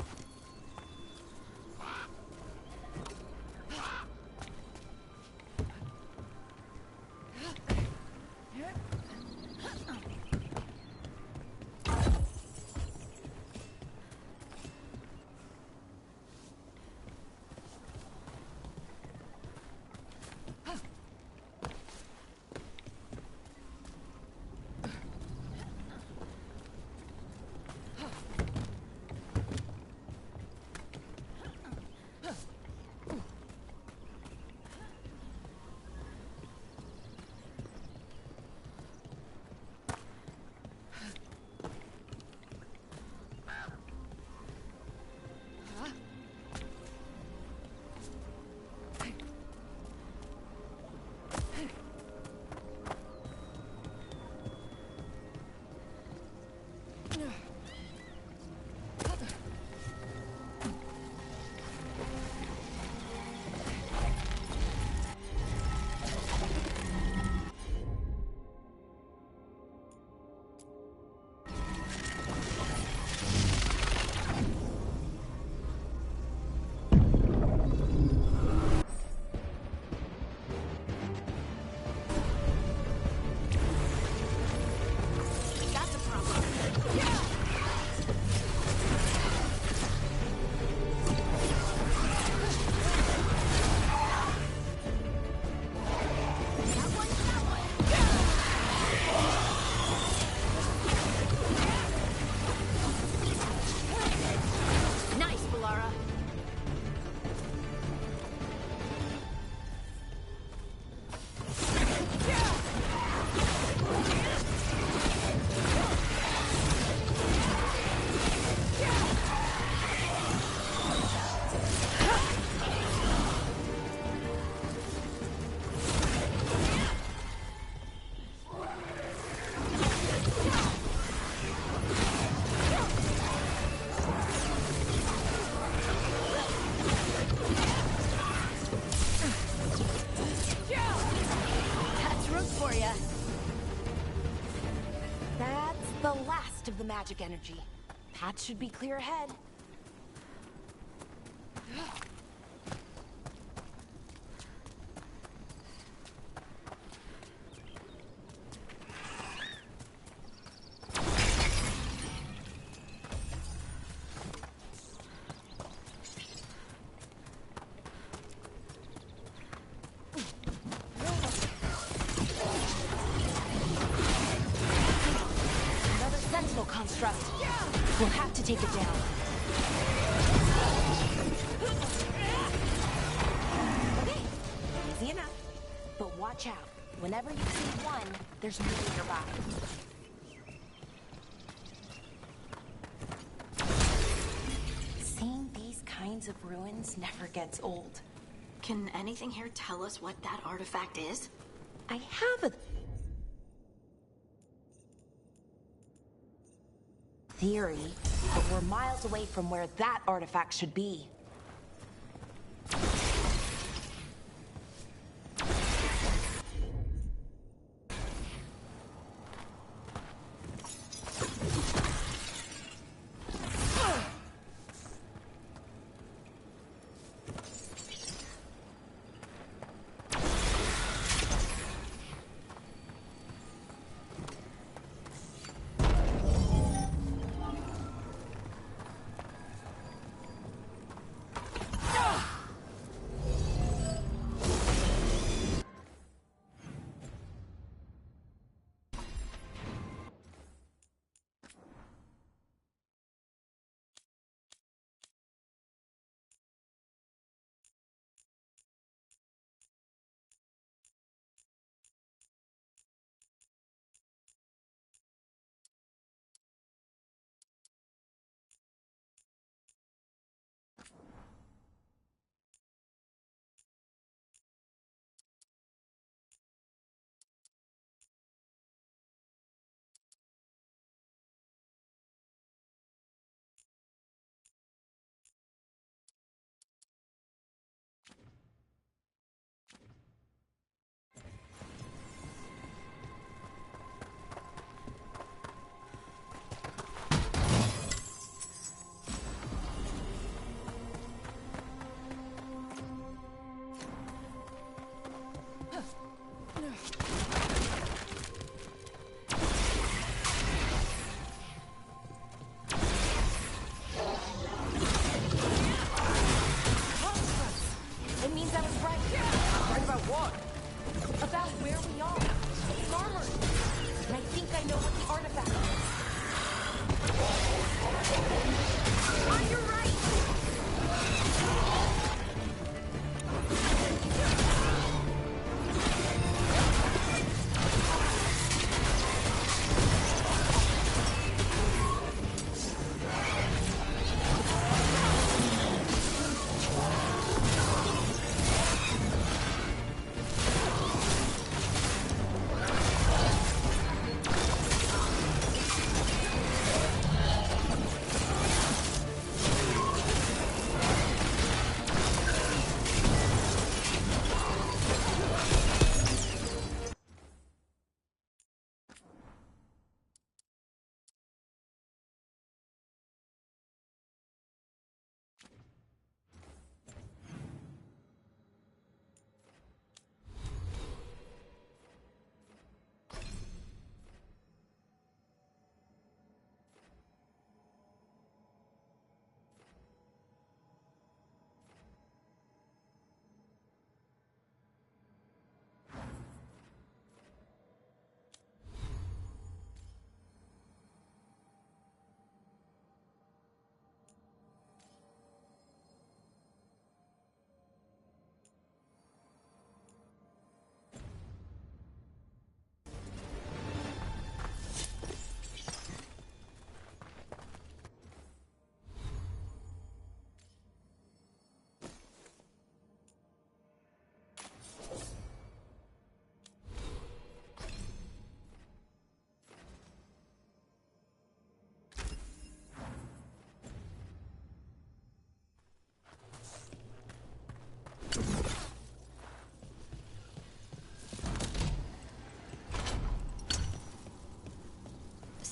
Of the magic energy. Path should be clear ahead. We'll have to take it down. Okay, easy enough. But watch out. Whenever you see one, there's more nearby. Seeing these kinds of ruins never gets old. Can anything here tell us what that artifact is? I have a theory, but we're miles away from where that artifact should be.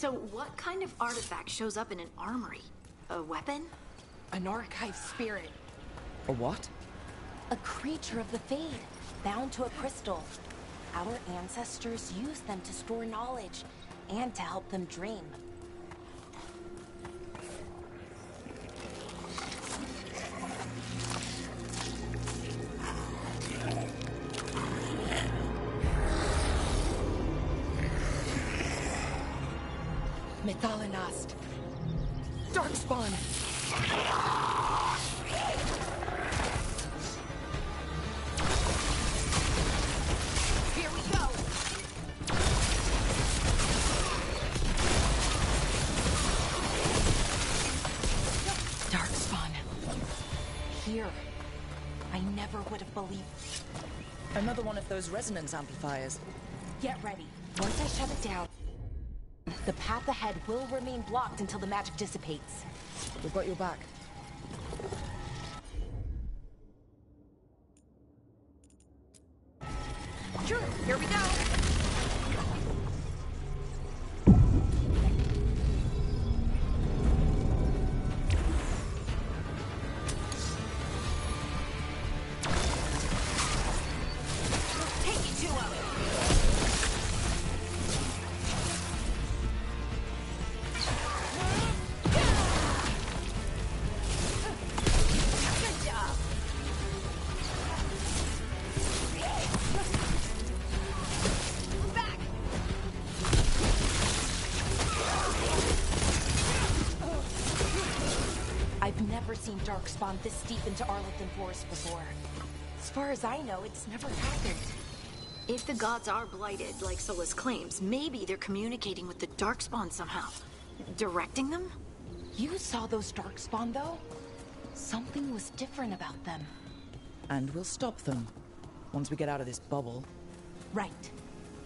So what kind of artifact shows up in an armory? A weapon? An archive spirit. A what? A creature of the Fade, bound to a crystal. Our ancestors used them to store knowledge and to help them dream. Methalinast. Darkspawn. Here we go. Darkspawn. Here. I never would have believed. Another one of those resonance amplifiers. Get ready. Once I shut it down, the path ahead will remain blocked until the magic dissipates. We've got your back. Sure, here we go. Take it to him. Good job. Back. I've never seen Darkspawn this deep into Arlington Forest before. As far as I know, it's never happened. If the gods are blighted, like Solus claims, maybe they're communicating with the Darkspawn somehow. Directing them? You saw those Darkspawn, though? Something was different about them. And we'll stop them. Once we get out of this bubble. Right.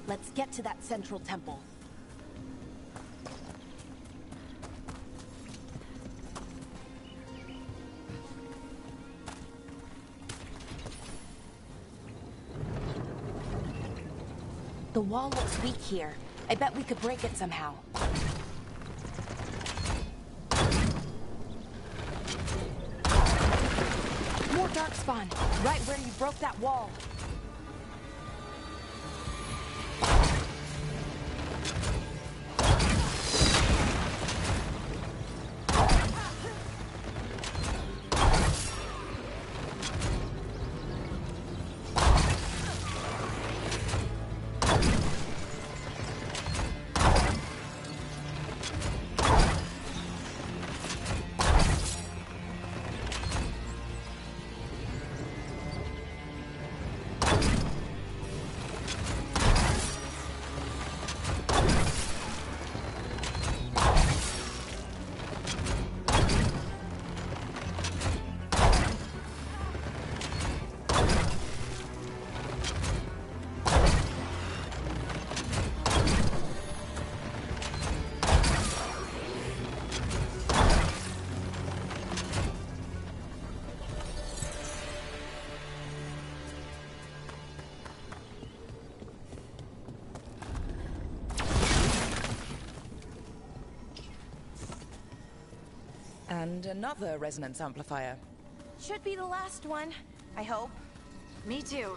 Let's get to that central temple. The wall looks weak here. I bet we could break it somehow. More Darkspawn, right where you broke that wall. And another resonance amplifier. Should be the last one, I hope. Me too.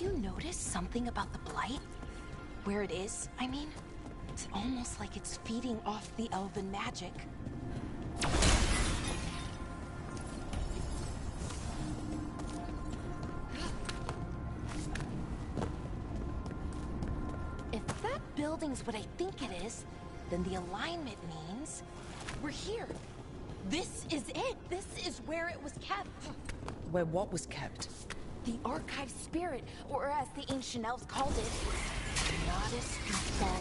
you noticed something about the Blight? Where it is, I mean? It's almost like it's feeding off the elven magic. If that building's what I think it is, then the alignment means we're here. This is it. This is where it was kept. Where what was kept? The Archive Spirit, or as the ancient elves called it, Natus Ithal.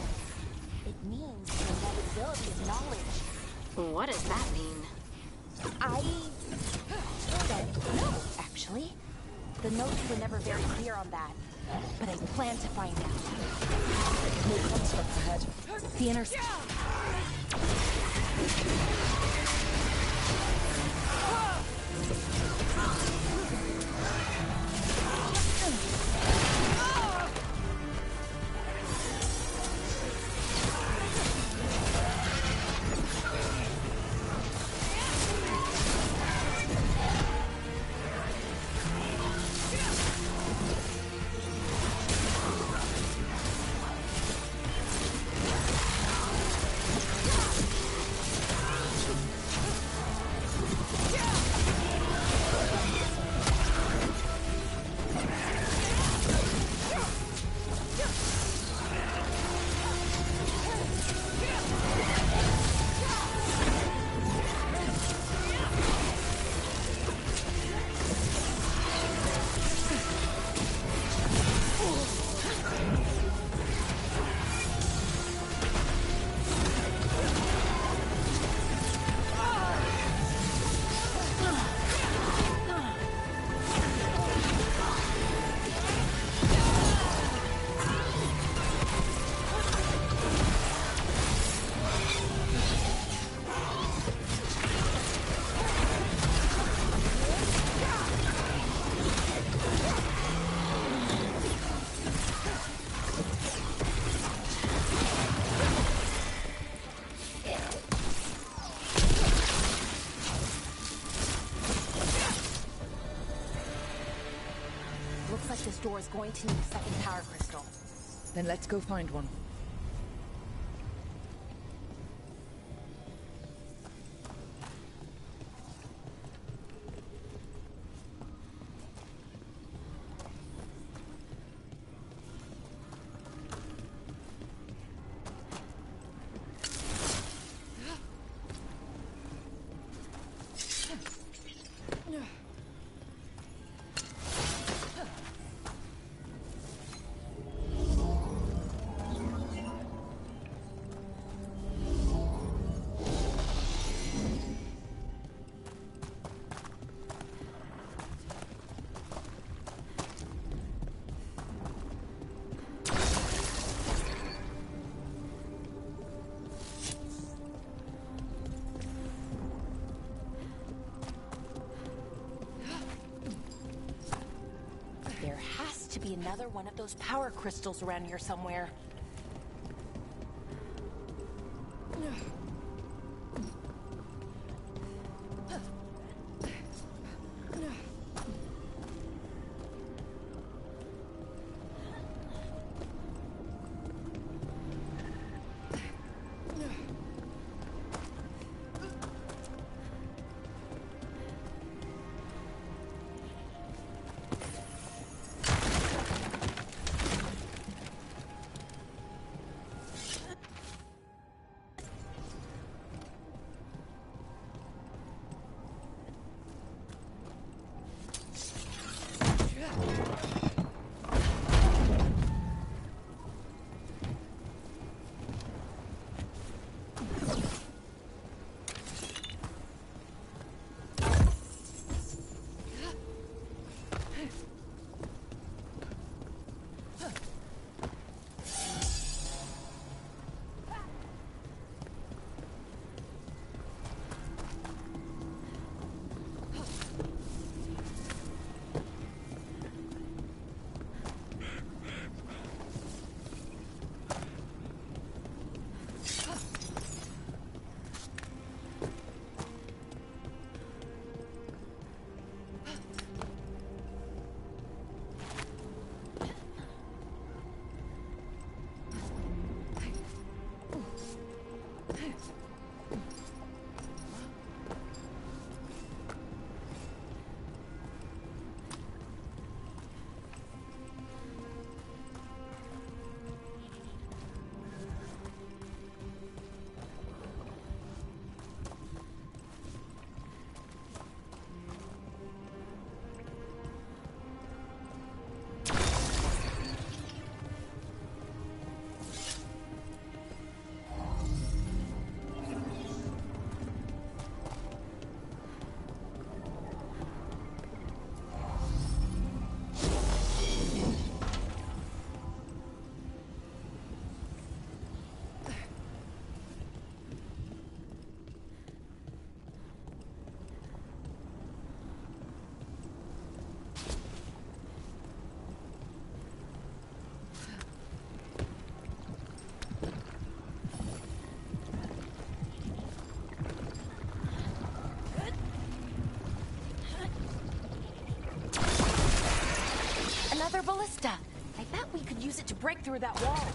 It means the inevitability of knowledge. What does that mean? I don't know, actually. The notes were never very clear on that, but I plan to find out. More constructs ahead. The inner... This door is going to need a second power crystal. Then let's go find one. Be another one of those power crystals around here somewhere. ballista. I bet we could use it to break through that wall.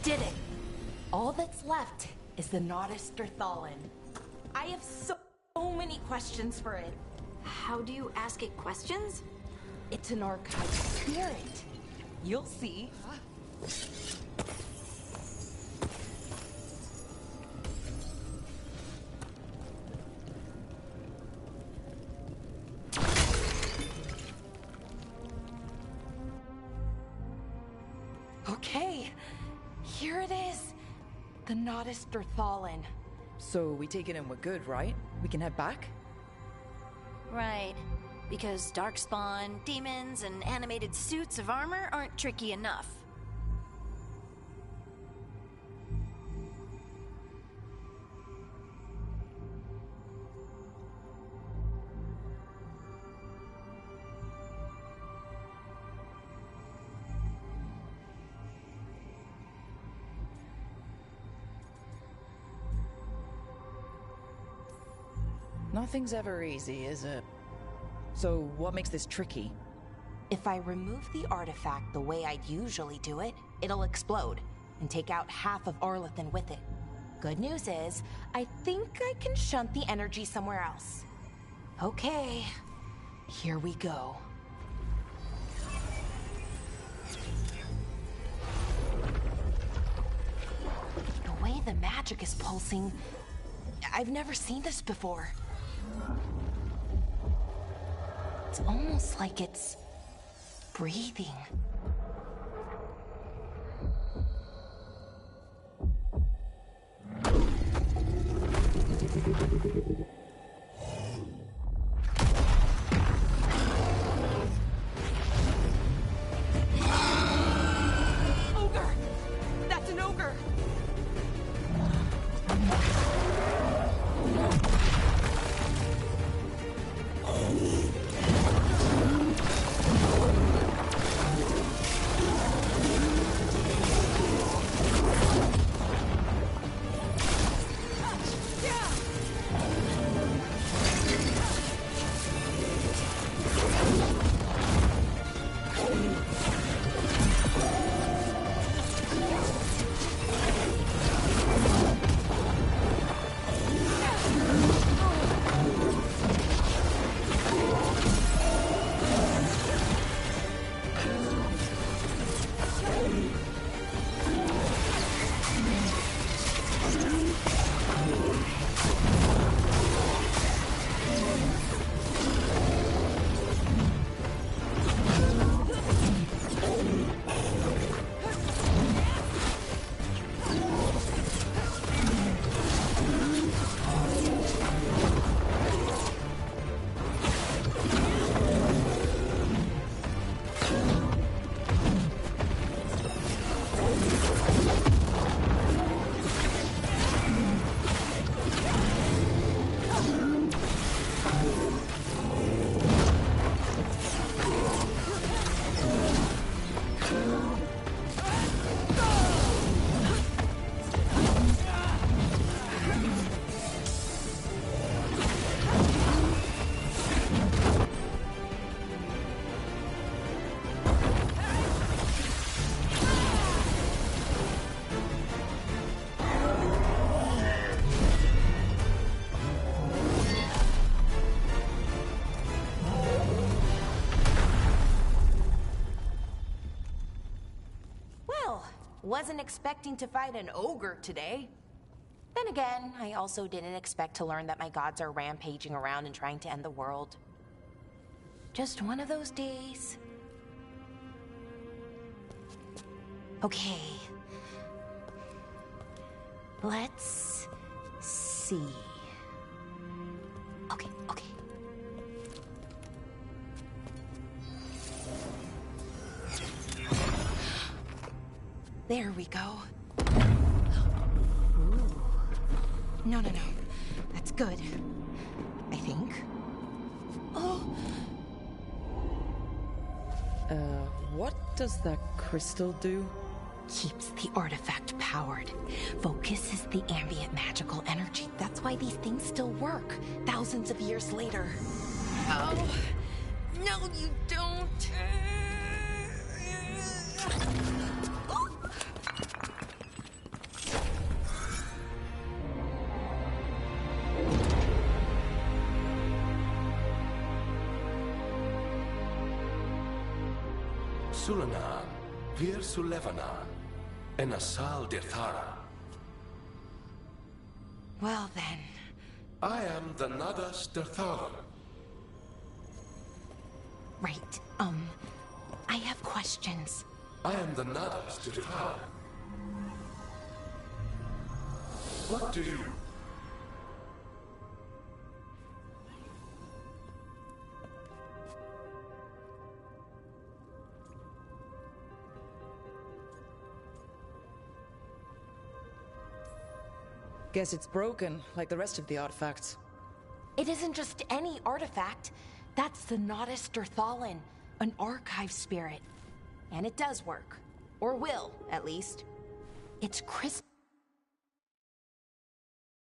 Did it! All that's left is the Nodus Derthalin. I have so many questions for it. How do you ask it questions? It's an archive spirit. You'll see. Okay. Here it is. The Nodus Derthalin. So we take it and we're good, right? We can head back? Right. Because darkspawn, demons, and animated suits of armor aren't tricky enough. Nothing's ever easy, is it? So what makes this tricky? If I remove the artifact the way I'd usually do it, it'll explode and take out half of Arlathan with it. Good news is, I think I can shunt the energy somewhere else. Okay, here we go. The way the magic is pulsing, I've never seen this before. It's almost like it's breathing. Ogre! That's an ogre! Wasn't expecting to fight an ogre today. Then again, I also didn't expect to learn that my gods are rampaging around and trying to end the world. Just one of those days. Okay. Let's see. Okay. There we go. Ooh. No. That's good. I think. Oh! What does that crystal do? Keeps the artifact powered. Focuses the ambient magical energy. That's why these things still work, thousands of years later. Oh! No, you don't! Sulanan, Vir Sulevanan, and Asal Dirthara. Well then. I am the Nadas Dirthara. Right, I have questions. I am the Nadas Dirthara. What do you... Guess it's broken, like the rest of the artifacts. It isn't just any artifact. That's the Nadas Dirthalan, an archive spirit. And it does work. Or will, at least. It's crystal